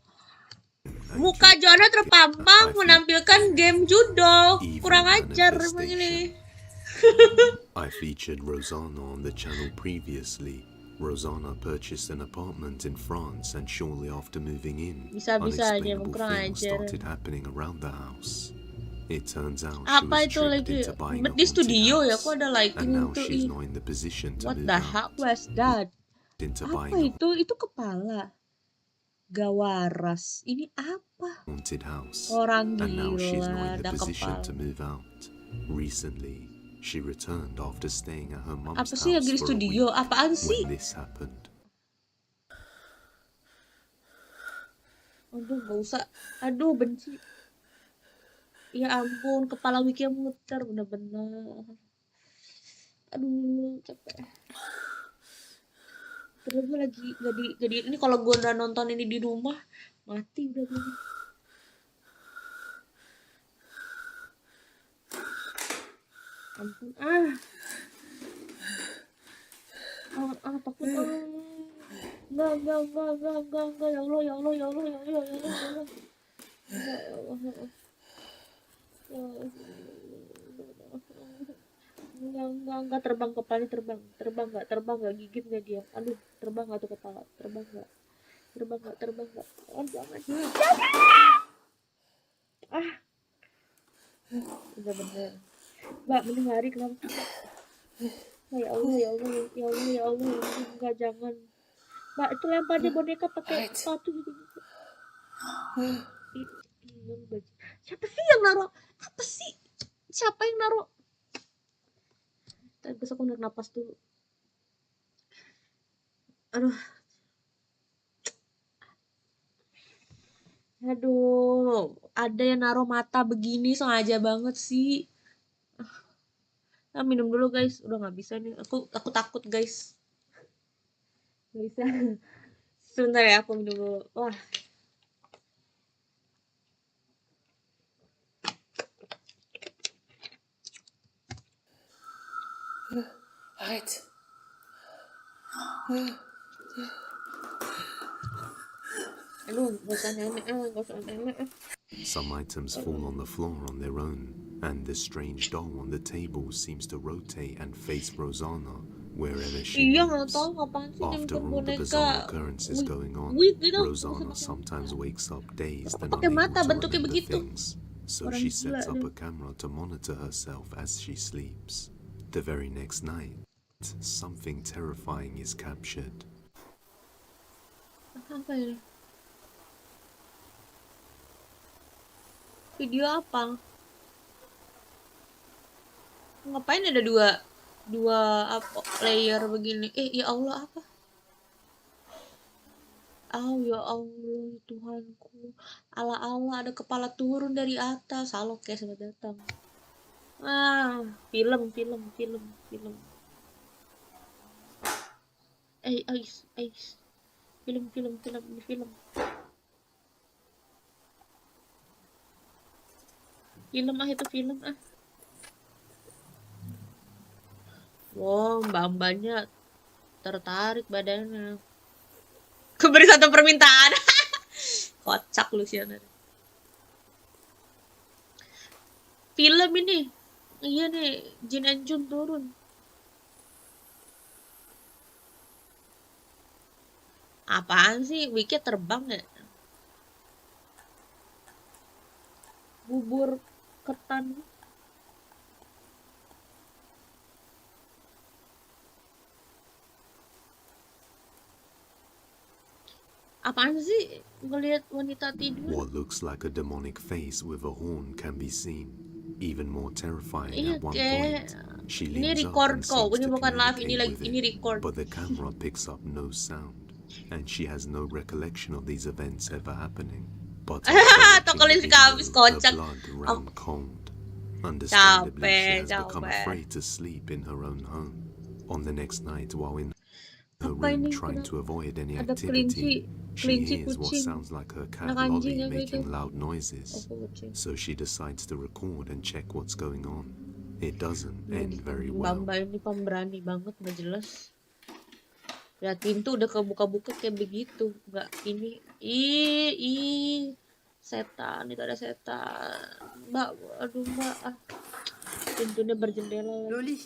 muka Jonah terpampang menampilkan game judo, kurang ajar emang ini. I featured Rosanna on the channel previously. Rosanna purchased an apartment in France and shortly after moving in, unexplainable things started happening around the house. It turns out she was tricked into buying a haunted house, and now she's not in the position to move out. What the heck was that? Apa itu? Itu kepala gawaras. Ini apa? Haunted house. Orang and now she's gila, not in the ada position kepala. to move out. Recently, she returned after staying at her mom's Apa sih house lagi di for a studio? week Apaan sih? when this happened. Aduh, gak usah. Aduh, benci. Ya ampun, kepala Wiki muter bener-bener. Aduh, capek. Terus gue lagi jadi ini kalau gue udah nonton ini di rumah mati udah gue. Ampun takut enggak ya Allah enggak terbang kepalanya terbang nggak gigit nggak dia, aduh terbang nggak tuh kepala, terbang nggak oh jangan udah bener Mbak, mending lari kenapa sih Mbak? Ya Allah, enggak jangan Mbak, itu lempar dia boneka pakai sepatu gitu. Siapa sih yang naruh? Siapa yang naruh? Terus aku narik napas dulu. Aduh, ada yang naruh mata begini sengaja banget sih. Minum dulu guys, udah nggak bisa nih. Aku takut guys. Nggak bisa. Sebentar ya, aku minum dulu. Wah. Arrête. Some items fall on the floor on their own, and the strange doll on the table seems to rotate and face Rosanna wherever she moves. After all the bizarre occurrences going on, Rosanna sometimes wakes up dazed and unable to remember things, so she sets up a camera to monitor herself as she sleeps. The very next night, something terrifying is captured. Apa ini? Video apa? Ngapain ada dua apa layer begini? Ya Allah, apa? Ya Allah, Tuhanku. Allah ada kepala turun dari atas. Halo, kayak sudah datang. Film. Film. Itu film. Wow, mbak-mbaknya tertarik badannya. Keberi satu permintaan. Kocak lu sih. Film ini. Iya nih, Jin and Jun turun. Apaan sih? Wiki terbang ya? Bubur ketan. Apaan sih? Ngelihat wanita tidur. What looks like a demonic face with a horn can be seen. Even more terrifying at one point. She leans up and seems to communicate with it, but the camera picks up no sound, and she has no recollection of these events ever happening. But her blood ran cold. Understandably, she has become afraid to sleep in her own home. On the next night, while in her room trying to avoid any activity, she hears what sounds like her cat Lolly making loud noises. So she decides to record and check what's going on. It doesn't end very well. Mbak ini pemberani banget, nggak jelas. Lihat pintu udah kebuka-buka kayak begitu. Nggak ini. Setan, itu ada setan. Mbak, aduh mbak. Pintunya berjendela. Loli.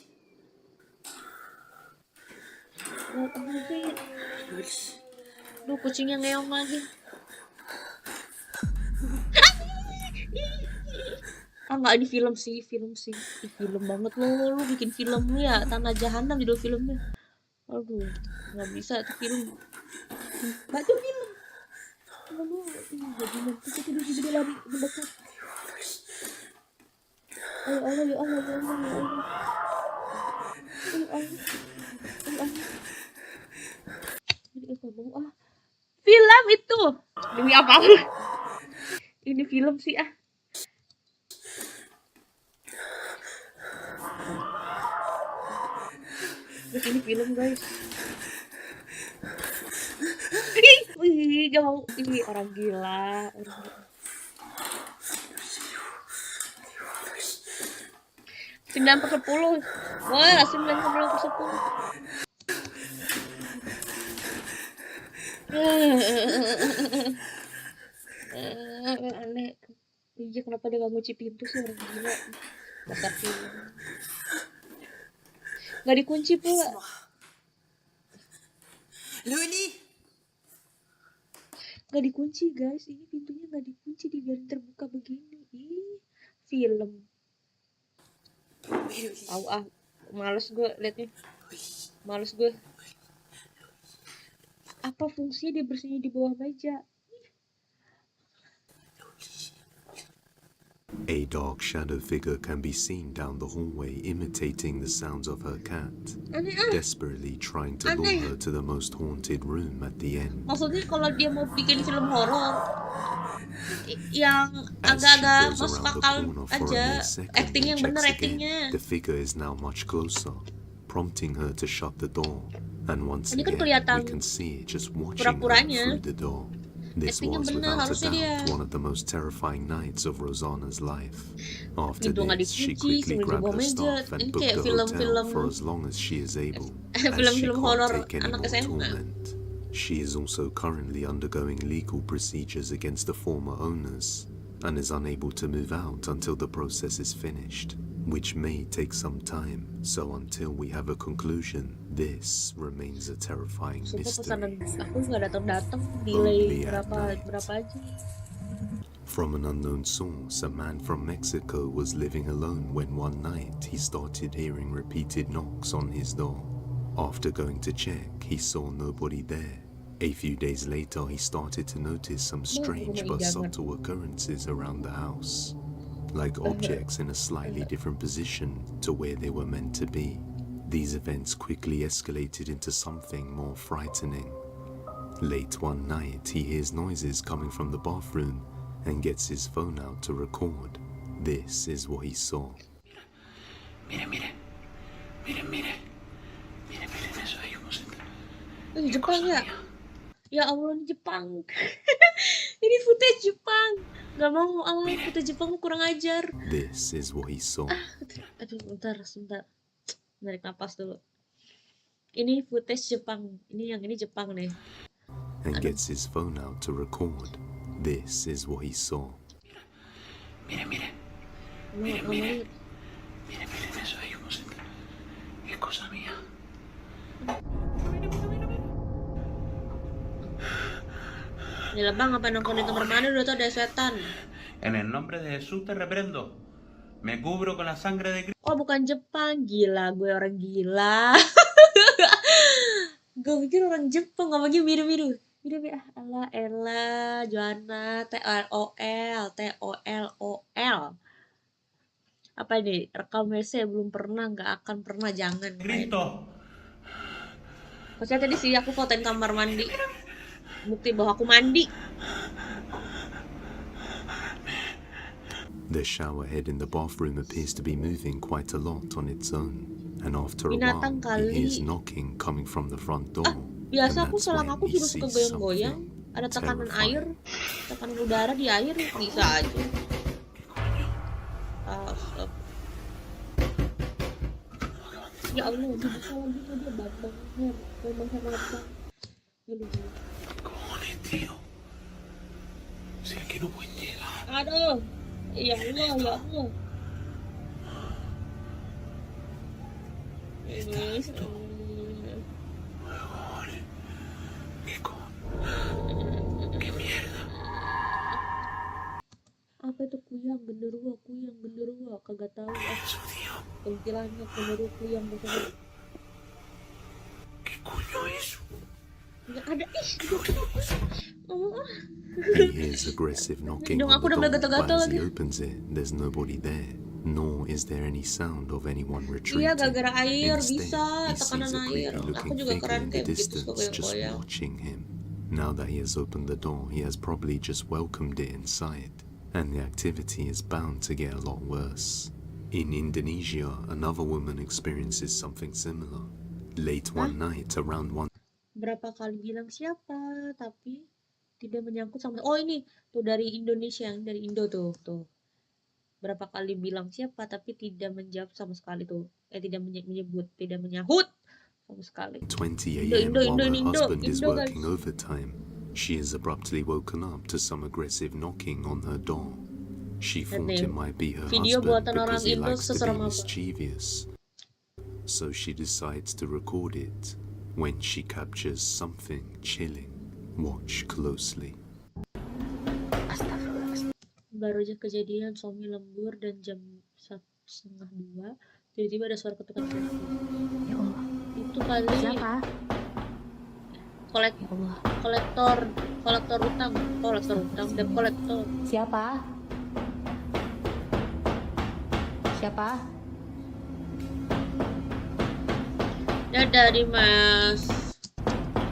Duh, kucingnya ngeong lagi. Nggak, ini film sih. Film banget lu bikin film lu ya. Tanah Jahanam judul filmnya. Aduh, nggak bisa itu film. Baca film. Aduh, jadi nanti kita lari mendekat. Ya Allah. Film itu demi apa? Ini film sih Ini film guys. Jauh. Ini orang gila. 9/10. Wah, 9/10. Aneh. Iya, kenapa dia gak ngunci pintu sih, orang gila. Dasar film. Gak dikunci pula. Loli. Gak dikunci guys, ini pintunya gak dikunci, dibiarin terbuka begini. Film. Males gue liatnya. Apa fungsinya dia bersembunyi di bawah meja? A dark shadow figure can be seen down the hallway imitating the sounds of her cat, desperately trying to lure her to the most haunted room at the end. Maksudnya kalau dia mau bikin film horor yang As she agak-agak goes masuk around the akal corner for aja, a mere second acting and yang bener checks actingnya. again, the figure is now much closer, prompting her to shut the door. And once Ini kan again, kelihatan we can see it just watching her pura-puranya. through the door. This Acting yang was bener without a harusnya dia. doubt one of the most terrifying nights of Rosanna's life. After Pintu nggak this, she dikunci, quickly sebelum grabbed dibawa her meja. stuff Ini and kayak booked the film-film hotel for as long as she is able, as she film-film can't horor take any anak more SMA. torment. She is also currently undergoing legal procedures against the former owners and is unable to move out until the process is finished, which may take some time. So until we have a conclusion, this remains a terrifying mystery. Pesanan aku nggak datang-datang, delay berapa aja. From an unknown source, a man from Mexico was living alone when one night he started hearing repeated knocks on his door. After going to check, he saw nobody there. A few days later, he started to notice some strange but subtle occurrences around the house, like objects in a slightly different position to where they were meant to be. These events quickly escalated into something more frightening. Late one night, he hears noises coming from the bathroom and gets his phone out to record. This is what he saw. Mire, mire. Mire, mire. Mire, mire, eso ahí como se... Ini Jepang ya? Ya Allah, ini Jepang. Ini footage Jepang. Gak mau, Allah, footage Jepang kurang ajar. This is what he saw. Aduh, bentar. Narik napas dulu. Ini footage Jepang. Ini Jepang nih. And gets his phone out to record. This is what he saw. Mire, mire. Mire, mire. Mire, mire, eso ahí como se... Es cosa mía. Gila bang, apa nongkrong di kamar mandi udah tau ada setan. En el nombre de Jesús te reprendo. Me cubro con la sangre de Cristo. Oh, bukan Jepang. Gila, gue orang gila. Gue pikir orang Jepang, ngomongnya miru-miru. Miru-miru, Allah, Ella, Joanna, T-O-L-O-L. Apa ini? Rekam WC belum pernah, nggak akan pernah, jangan. Cristo. Maksudnya tadi sih aku fotoin kamar mandi. Bukti bahwa aku mandi. The shower head in the bathroom appears to be moving quite a lot on its own, and after a while, he hears knocking coming from the front door. Biasa aku selang aku juga suka goyang-goyang. Ada tekanan air, tekanan udara di air, bisa aja. Ya Allah, bisa lagi dia babangnya, memang hebat. Cojones, tío. Si es que no pueden llegar. Aduh, ya Allah, ya Allah. ¿Qué mierda? Apa itu kuyang, genderuwo, kagak tahu. Pengkilannya genderuwo kuyang bersama. ¿Qué coño es? Nggak ada, He hears aggressive knocking on the door, but as he opens it, there's nobody there, nor is there any sound of anyone retreating. Iya, gara-gara air, Instead, bisa, he tekanan sees a air. creepy-looking Aku juga figure keren in the kayak begitu, distance, suka just goyang-goyang. watching him. Now that he has opened the door, he has probably just welcomed it inside, and the activity is bound to get a lot worse. In Indonesia, another woman experiences something similar. Late one night, around 1. Berapa kali bilang siapa, tapi tidak menyangkut sama. Oh ini tuh dari Indonesia, yang dari Indo tuh. Berapa kali bilang siapa, tapi tidak menjawab sama sekali tuh. Tidak menyebut, tidak menyahut sama sekali. 20 a.m. while her husband is working overtime, she is abruptly woken up to some aggressive knocking on her door. She thought it might be her husband because he likes to be mischievous. So she decides to record it. When she captures something chilling, watch closely. Baru aja kejadian, suami lembur dan jam 1:30, tiba-tiba ada suara ketukan pintu. Ya Allah. Itu kali siapa? Kolektor utang, debt kolektor. Siapa? Siapa? Dadah Dimas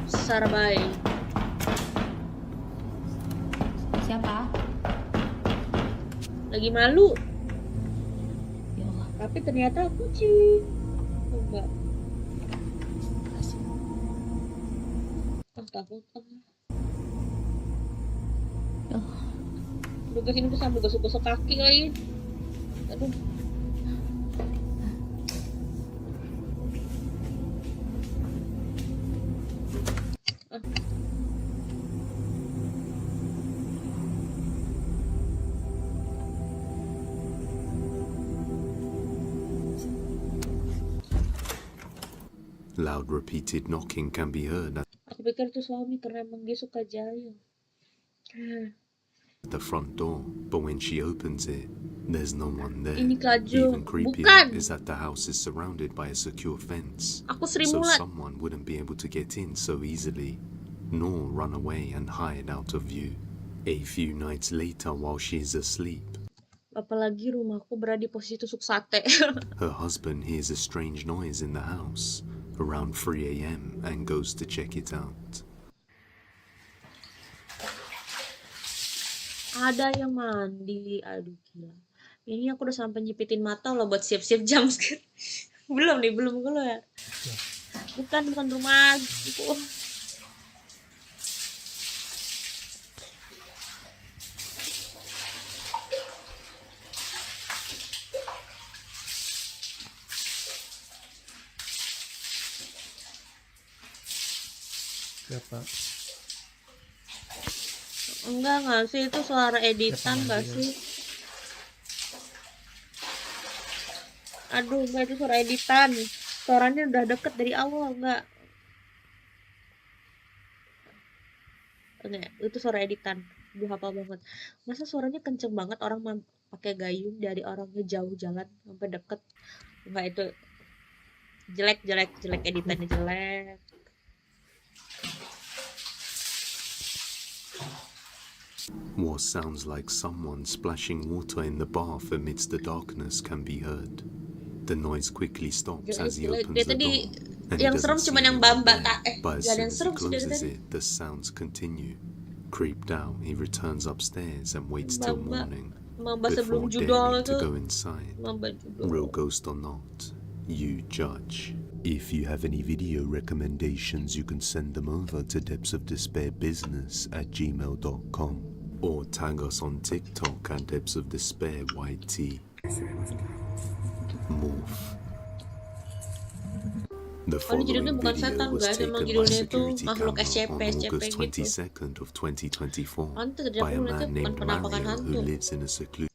Sarbai. Siapa? Lagi malu. Ya Allah. Tapi ternyata kucing. Enggak. Takut. Udah kesini tuh sambil gosok-gosok kaki lagi. Aduh. Loud repeated knocking can be heard at Aku pikir tuh suami karena emang dia suka jahil. the front door, but when she opens it, there's no one there. Ini Kaju. Even creepier Bukan. is that the house is surrounded by a secure fence, Aku Sri so Mulat. someone wouldn't be able to get in so easily, nor run away and hide out of view. A few nights later, while she is asleep, Apalagi rumahku berada di posisi tusuk sate. her husband hears a strange noise in the house around 3 a.m. and goes to check it out. Ada yang mandi, aduh gila. Ini aku udah sampai nyepitin mata loh buat siap-siap jam scare. Belum keluar ya. Bukan rumah gitu. Siapa? Enggak sih, itu suara editan gak sih? Aduh, enggak, itu suara editan. Suaranya udah deket dari awal, enggak. Enggak, itu suara editan. Gue hafal banget. Masa suaranya kenceng banget orang pakai gayung dari orangnya jauh jalan sampai deket. Enggak, itu jelek editannya jelek. What sounds like someone splashing water in the bath amidst the darkness can be heard. The noise quickly stops as he opens the door, and he Yang serem doesn't cuma see yang anyone Bamba there. But as gak ada soon yang as he serem sih dari closes tadi. it, the sounds continue. Creeped out, he returns upstairs and waits till morning Mamba before sebelum judul daring to itu. go inside. Mamba judul. Real ghost or not, you judge. If you have any video recommendations, you can send them over to depthsofdespairbusiness@gmail.com or tag us on TikTok at depthsofdespair.yt. Morph. The Judulnya following bukan video setan was guys, emang taken by judulnya itu security makhluk camera SCP on August gitu. 22nd of 2024 Hantu, jadi by aku a ngeliatnya man bukan named penampakan Mario hantu. who lives in a secluded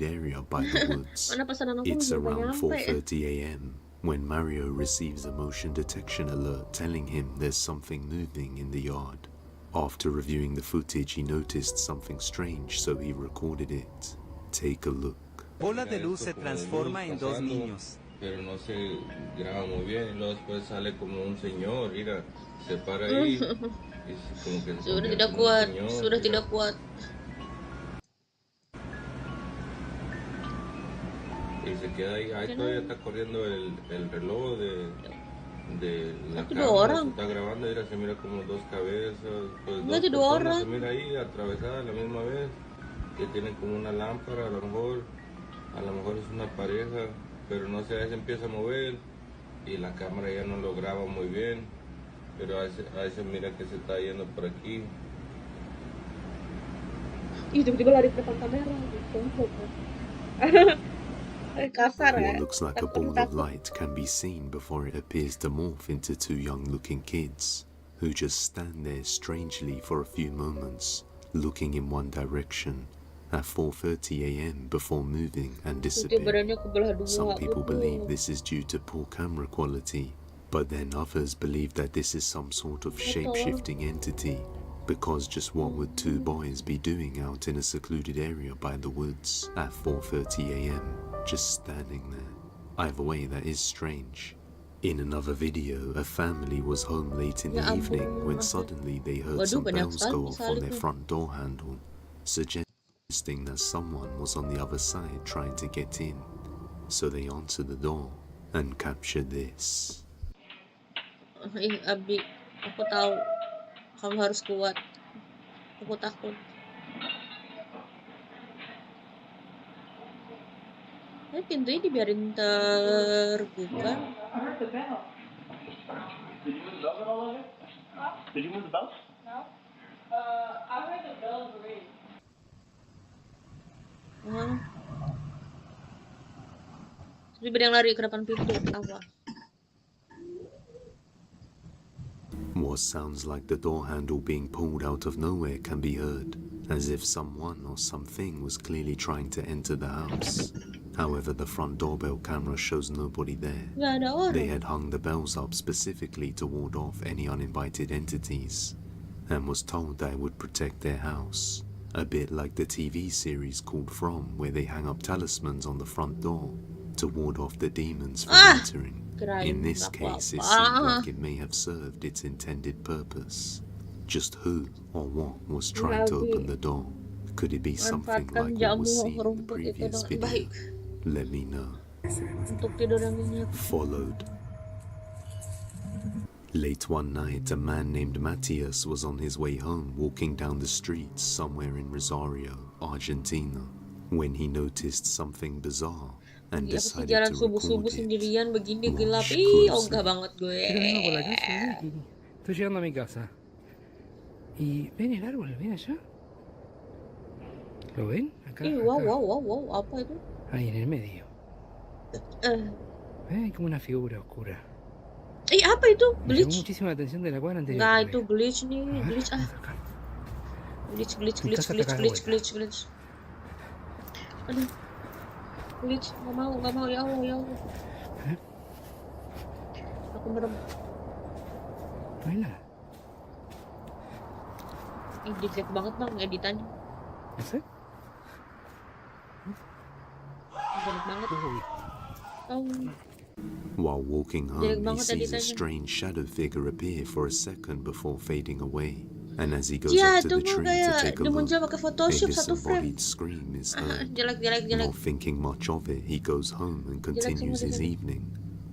area by the woods. Mana pesanan aku It's belum around nyampe. 4:30 a.m. when Mario receives a motion detection alert telling him there's something moving in the yard. After reviewing the footage, he noticed something strange, so he recorded it. Take a look. Bola de luz se transforma en dos niños. Pero no se graba muy bien y luego después sale como un señor, mira, se para ahí y como que se Sudah convierte tidak en un kuat, señor, sudah mira. tidak kuat. Y se queda ahí, ahí todavía está corriendo el reloj de la Itu cámara, dua orang. se está grabando, mira, se mira como dos cabezas, pues Enggak, dos itu dua personas, orang. se mira ahí atravesadas a la misma vez, que tienen como una lámpara, a lo mejor es una pareja, pero no sé, ahí se empieza a mover y la cámara ya no lo graba muy bien, pero ahí se mira que se está yendo por aquí. Ih, tiba-tiba lari ke depan kamera gitu. Kasar ya. What looks like a ball of light can be seen before it appears to morph into two young-looking kids who just stand there strangely for a few moments, looking in one direction at 4:30 a.m. before moving and disappear. Badannya kebelah dua. Some people believe this is due to poor camera quality, but then others believe that this is some sort of shape-shifting entity, because just what would two boys be doing out in a secluded area by the woods at 4:30 a.m., just standing there? Either way, that is strange. In another video, a family was home late in the evening when suddenly they heard some bells go off on their front door handle, suggesting that someone was on the other side trying to get in. so they answer the door and capture this. Abi, aku tahu kamu harus kuat. Aku takut. Pintunya dibiarin terbuka. I heard the bell. Did you move the bell at all, Olivia? Huh? Did you move the bell? No. I heard the bell ring. Terus ada yang lari ke depan pintu. Apa? What sounds like the door handle being pulled out of nowhere can be heard, as if someone or something was clearly trying to enter the house. However, the front doorbell camera shows nobody there. They had hung the bells up specifically to ward off any uninvited entities, and was told that it would protect their house. A bit like the TV series called From, where they hang up talismans on the front door to ward off the demons from entering. In this case, it seemed like it may have served its intended purpose. Just who or what was trying to open the door? Could it be something like what was seen in the previous video? Let me know. Followed. Late one night, a man named Matthias was on his way home walking down the streets somewhere in Rosario, Argentina, when he noticed something bizarre and decided jalan to subuh-subuh record it. sendirian begini gelap. Watch Ih, closely. ogah banget gue. Vengo por la calle, estoy llegando a mi casa. Y ven el árbol, ven allá. ¿Lo ven? Acá. Ih, wow, apa itu? Ahí en el medio. Hay como una figura oscura. Ih, apa itu? Me llamó Glitch? muchísimo la atención de la cuadra anterior. Nah, itu glitch nih, glitch Glitch. Aduh. Glitch, nggak mau, ya Allah. Aku merem. No hay nada. Ih, jelek banget bang editannya. ¿No sé? Jelek banget. While walking Jelek home, he banget sees a editannya. strange shadow figure appear for a second before fading away. And as he goes Iya, up to the tunggu tree to kayak take a dia look, muncul pakai a Photoshop satu frame. disembodied scream is heard. Jelek. Not thinking much of it, he goes home and continues his evening.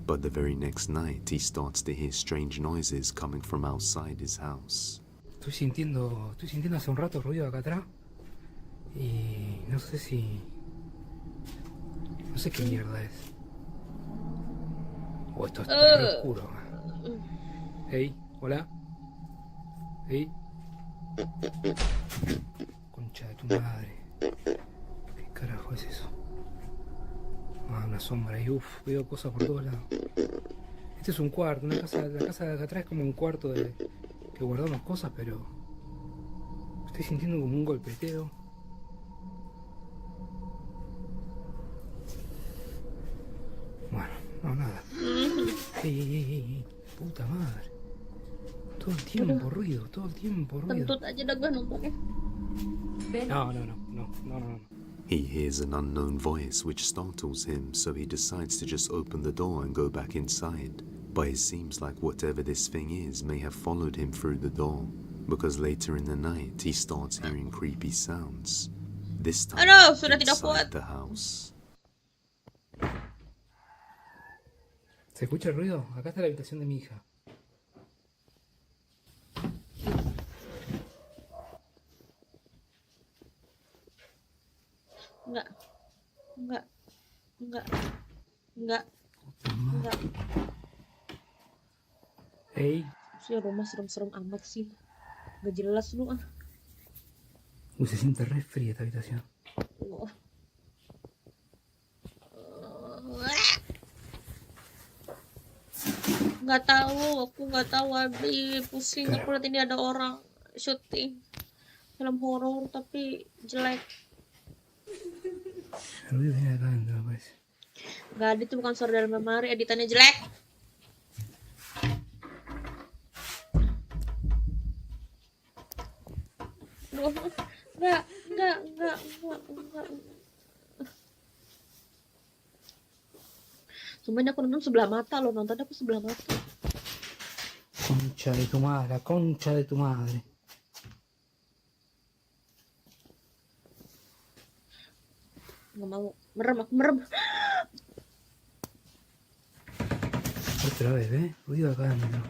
But the very next night, he starts to hear strange noises coming from outside his house. Estoy sintiendo hace un rato ruido acá atrás. Y no sé qué mierda es. Oh, esto es re oscuro. Hey, hola. Hey. Concha de tu madre. ¿Qué carajo es eso? Ah, una sombra y veo cosas por todos lados. Este es un cuarto, la casa de acá atrás es como un cuarto que guardamos cosas, pero estoy sintiendo como un golpeteo. Bueno, no, nada. Ey, puta madre. Todo el tiempo ruido. Kentut aja dah gue nontonnya. No. He hears an unknown voice which startles him, so he decides to just open the door and go back inside. But it seems like whatever this thing is may have followed him through the door, because later in the night he starts hearing creepy sounds. This time sudah tidak kuat. inside the house. ¿Se escucha el ruido? Acá está la habitación de mi hija. Enggak. Hey. Si rumah serem-serem amat sih. Gak jelas lu ah. Se siente re fría esta habitación. Aku nggak tahu Abi, pusing aku lihat ini ada orang syuting film horor tapi jelek. El ruido viene de acá adentro, me parece. Gak ada, itu bukan suara dalam lemari, editannya jelek. Enggak. Semuanya aku nonton sebelah mata loh, nonton aku sebelah mata. Concha de tu madre. Nggak mau, merem. Otra vez, ¿ves? Ruido acá adentro.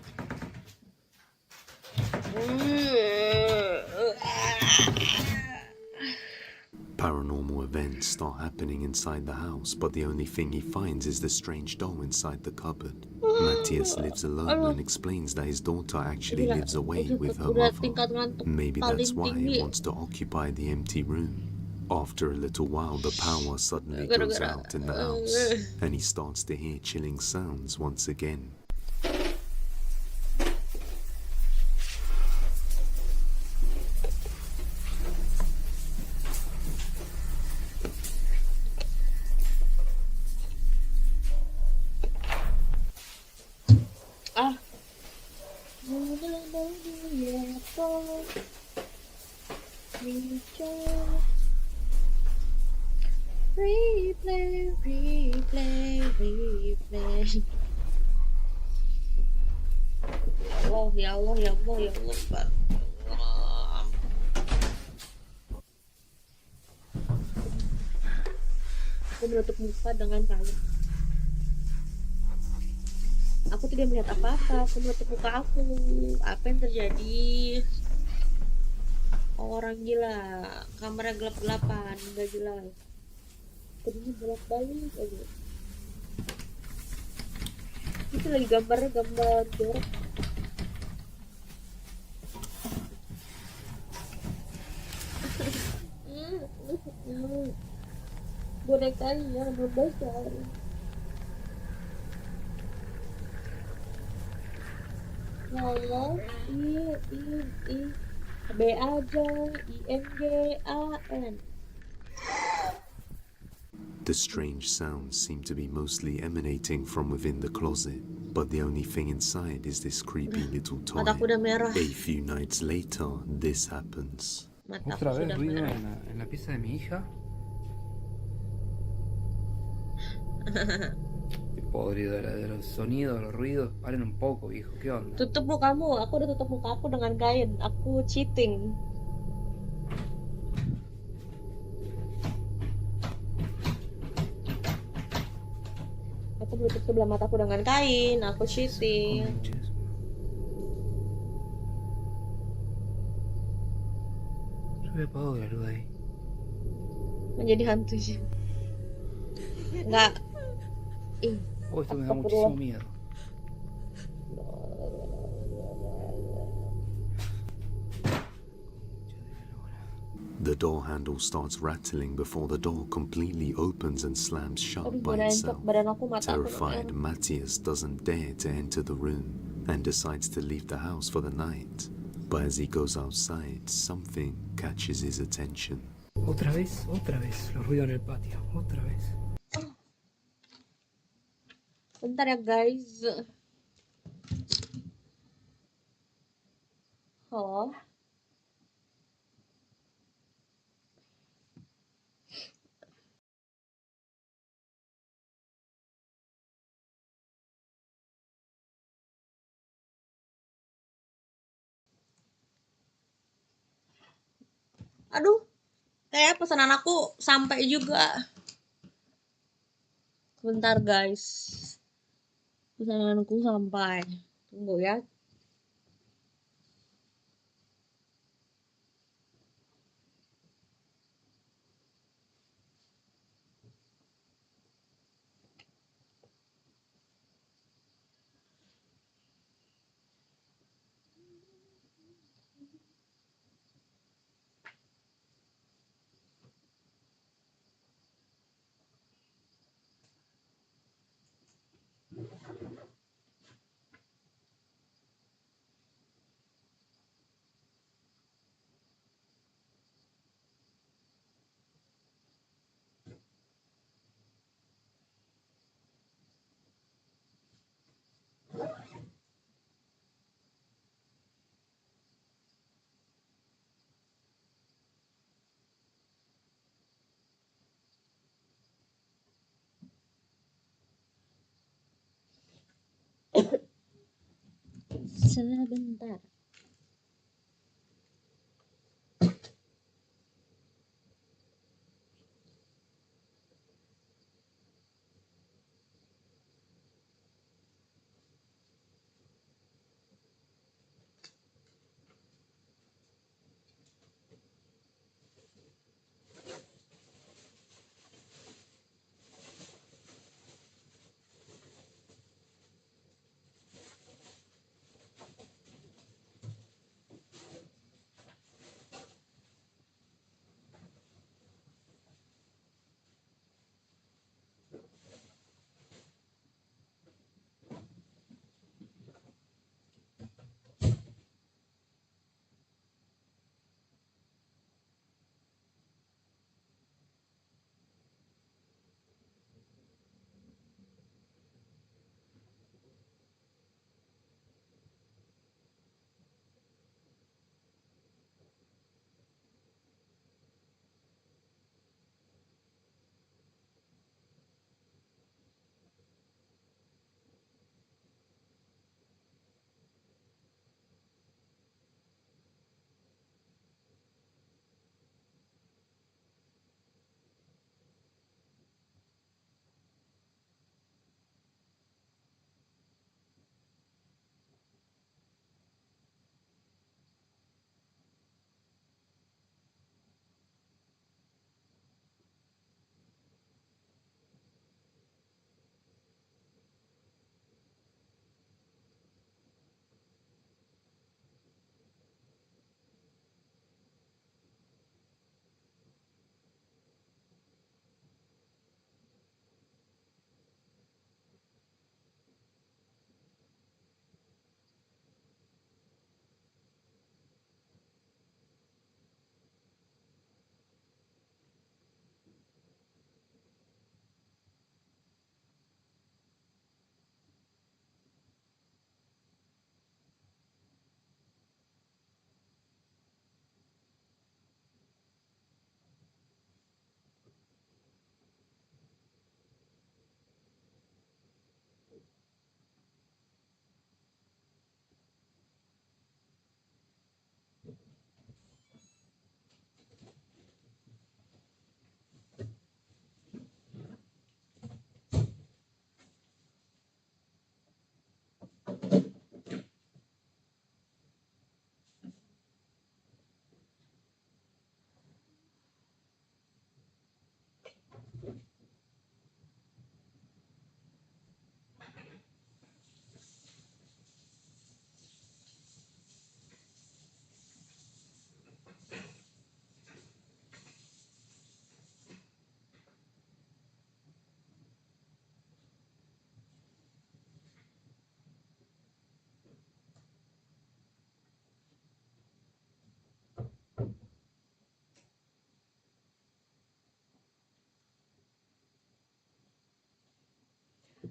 Paranormal events start happening inside the house, but the only thing he finds is the strange doll inside the cupboard. Matthias lives alone and explains that his daughter actually lives away with her mother. Maybe that's why he wants to occupy the empty room. After a little while, the power suddenly goes out in the house, and he starts to hear chilling sounds once again. Replay. Ya Allah. Aku menutup muka dengan kain. Aku tidak melihat apa-apa. Aku menutup muka aku. Apa yang terjadi? Orang gila. Kamera gelap-gelapan, nggak jelas. Tadinya bolak-balik aja. Itu lagi gambar jorok. Bonekanya membesar. Ya Allah, B aja, INGAN. The strange sounds seem to be mostly emanating from within the closet, but the only thing inside is this creepy little toy. A few nights later, this happens. Otra vez ruido en la pieza de mi hija. Estoy podrido de los sonidos, los ruidos. Paren un poco, viejo. ¿Qué onda? Tutup mukamu. Aku udah tutup muka aku dengan kain. Aku cheating. Aku menutup sebelah mataku dengan kain. Aku cheating. Yo había apagado la luz ahí. Menjadi hantu sih. Enggak. Oh, esto me da muchísimo miedo. The door handle starts rattling before the door completely opens and slams shut by itself. Terrified, Matthias doesn't dare to enter the room and decides to leave the house for the night. But as he goes outside, something catches his attention. Otra vez, los ruidos en el patio, otra vez. Bentar ya guys. Halo. Aduh, kayak pesanan aku sampai juga. Bentar guys, pesananku sampai. Tunggu ya. Sebentar.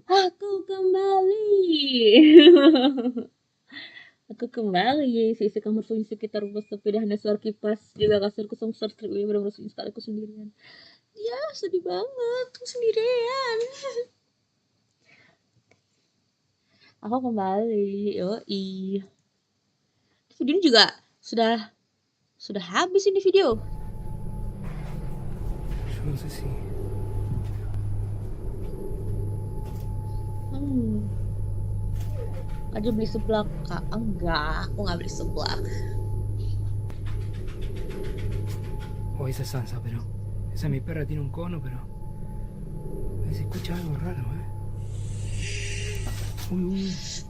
Aku kembali. Aku kembali. Seisi kamar sunyi sekitar rumah sepi dan hanya suara kipas. Juga kasur kosong sertrip benar-benar sunyi sekali aku sendirian. Ya, sedih banget. Aku sendirian. Aku kembali. Yoi. Video ini juga sudah habis ini video. Aja beli seblak, Kak. Enggak, aku nggak beli seblak. Oh, esa es Sansa, pero esa mi perra tiene un cono, pero se escucha algo raro,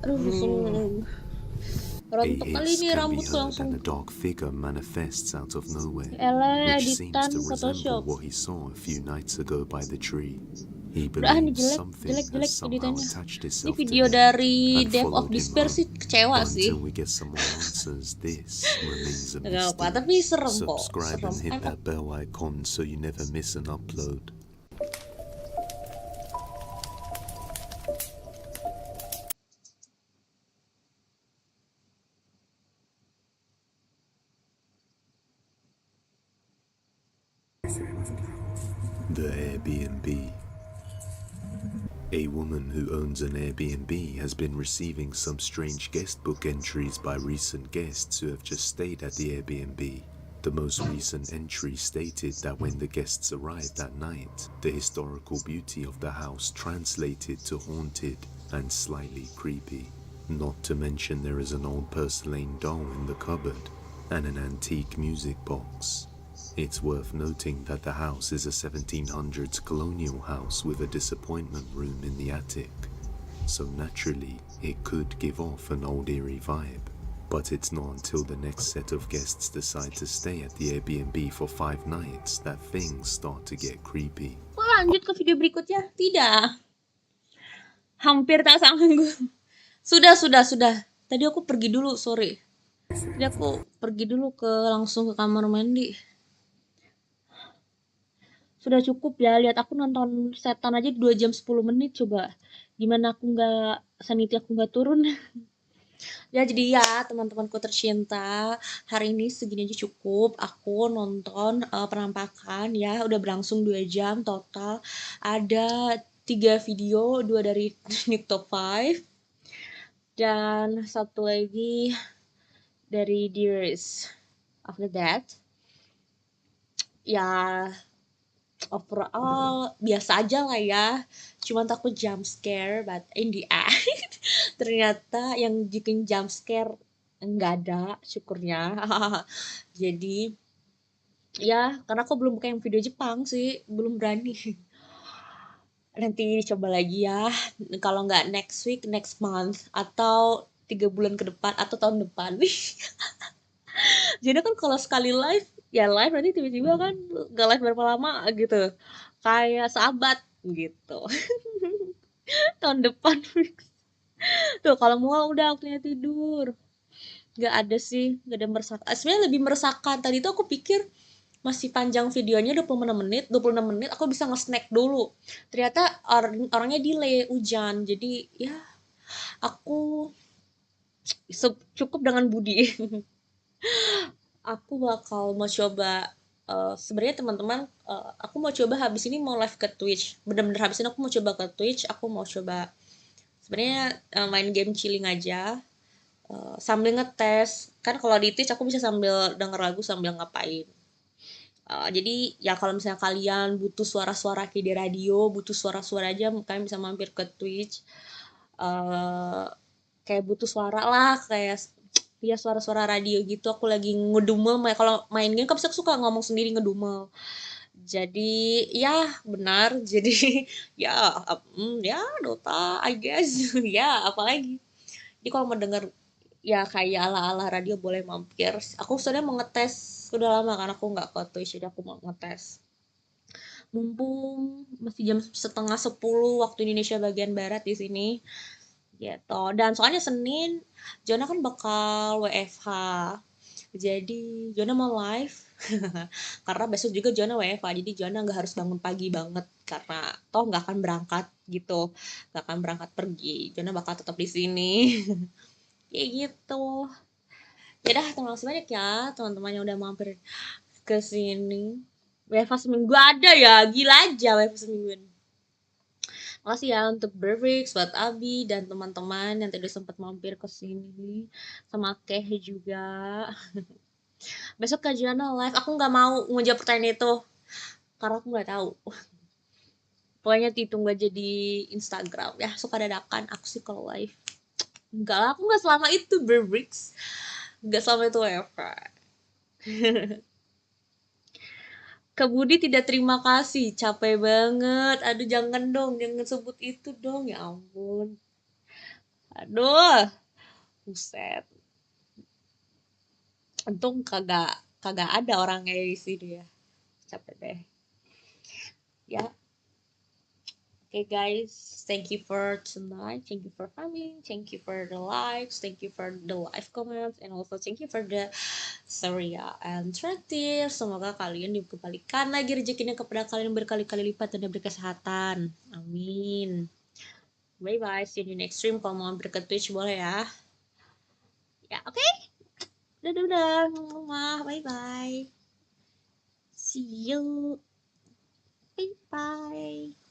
Aduh, rontok kali ini rambutku langsung. A dark figure manifests out of nowhere, Ella which seems editan to resemble Photoshop. what he saw a few nights ago by the tree. He Udah nih believes something jelek has somehow editannya. attached Ini itself to video him dari and Dev of followed him Despair sih home. kecewa But sih. until we get some more answers, this remains a Gak apa, mystery. tapi serem kok. Subscribe Serem. and hit that bell icon so you never miss an upload. The Airbnb. A woman who owns an Airbnb has been receiving some strange guest book entries by recent guests who have just stayed at the Airbnb. The most recent entry stated that when the guests arrived that night, the historical beauty of the house translated to haunted and slightly creepy. Not to mention there is an old porcelain doll in the cupboard and an antique music box. It's worth noting that the house is a 1700s colonial house with a disappointment room in the attic, so naturally it could give off an old eerie vibe. But it's not until the next set of guests decide to stay at the Airbnb for 5 nights that things start to get creepy. Lanjut ke video berikutnya? Tidak. Hampir tak sanggup. Sudah. Tadi aku pergi dulu, sorry. Tadi aku pergi dulu langsung ke kamar mandi. Sudah cukup ya, lihat aku nonton setan aja 2 jam 10 menit coba. Gimana aku nggak sanity aku nggak turun. Ya jadi ya teman-temanku tercinta, hari ini segini aja cukup. Aku nonton penampakan ya, udah berlangsung 2 jam total. Ada 3 video, 2 dari Top 5 dan 1 lagi dari Dearest. After that ya overall biasa aja lah ya, cuman takut jump scare, but in the end ternyata yang bikin jump scare nggak ada, syukurnya. Jadi ya karena aku belum buka yang video Jepang sih, belum berani. Nanti coba lagi ya, kalau nggak next week, next month, atau 3 bulan ke depan atau tahun depan. Jadi kan kalau sekali live ya live, nanti tiba-tiba kan gak live berapa lama gitu, kayak sahabat gitu. Tahun depan fix. Tuh kalau mau udah waktunya tidur. Gak ada sih, gak ada meresahkan. Sebenarnya lebih meresahkan, tadi tuh aku pikir masih panjang videonya 26 menit aku bisa nge-snack dulu. Ternyata orangnya delay, hujan. Jadi ya aku cukup dengan budi. Aku bakal mau coba sebenarnya teman-teman, aku mau coba habis ini mau live ke Twitch. Bener-bener habis ini aku mau coba ke Twitch. Aku mau coba sebenarnya main game chilling aja, sambil ngetes. Kan kalau di Twitch aku bisa sambil denger lagu sambil ngapain. Jadi ya kalau misalnya kalian butuh suara-suara kayak di radio, butuh suara-suara aja, kalian bisa mampir ke Twitch. Kayak butuh suara lah, kayak ya suara-suara radio gitu. Aku lagi ngedumel, kalau main game kan suka ngomong sendiri ngedumel. Jadi ya benar, jadi ya Dota I guess. Ya apalagi, jadi kalau mau denger ya kayak ala-ala radio boleh mampir. Aku sebenarnya mau ngetes, udah lama kan aku nggak ke Twitch, jadi aku mau ngetes. Mumpung masih jam 9:30 waktu Indonesia bagian barat di sini gitu. Dan soalnya Senin Jona kan bakal WFH, Jadi Jona mau live karena besok juga Jona WFH, jadi Jona nggak harus bangun pagi banget karena toh nggak akan berangkat gitu, nggak akan berangkat pergi. Jona bakal tetap di sini. Kayak gitu. Ya dah, terima kasih banyak ya teman-teman yang udah mampir ke sini. WFH seminggu ada ya, gila aja WFH seminggu ini. Makasih ya untuk Berwix, buat Abi dan teman-teman yang tadi sempat mampir ke sini, sama Keh juga. Besok kajian live, aku nggak mau ngejawab pertanyaan itu karena aku nggak tahu. Pokoknya ditunggu aja di Instagram ya, suka dadakan aku sih kalau live. Enggak lah, aku nggak selama itu Berwix, nggak selama itu WFH. Kak Budi tidak terima kasih, capek banget. Aduh jangan dong, jangan sebut itu dong, ya ampun. Aduh, buset. Untung kagak ada orangnya di sini ya. Capek deh. Ya. Okay guys, thank you for tonight. Thank you for coming. Thank you for the likes. Thank you for the live comments. And also thank you for the Surya and Traktir. Semoga kalian dikembalikan lagi rezekinya kepada kalian berkali-kali lipat dan diberi kesehatan. Amin. Bye bye. See you in the next stream. Kalau mau mampir ke Twitch boleh ya. Ya oke. Okay? Dadah. Bye bye. See you. Bye bye.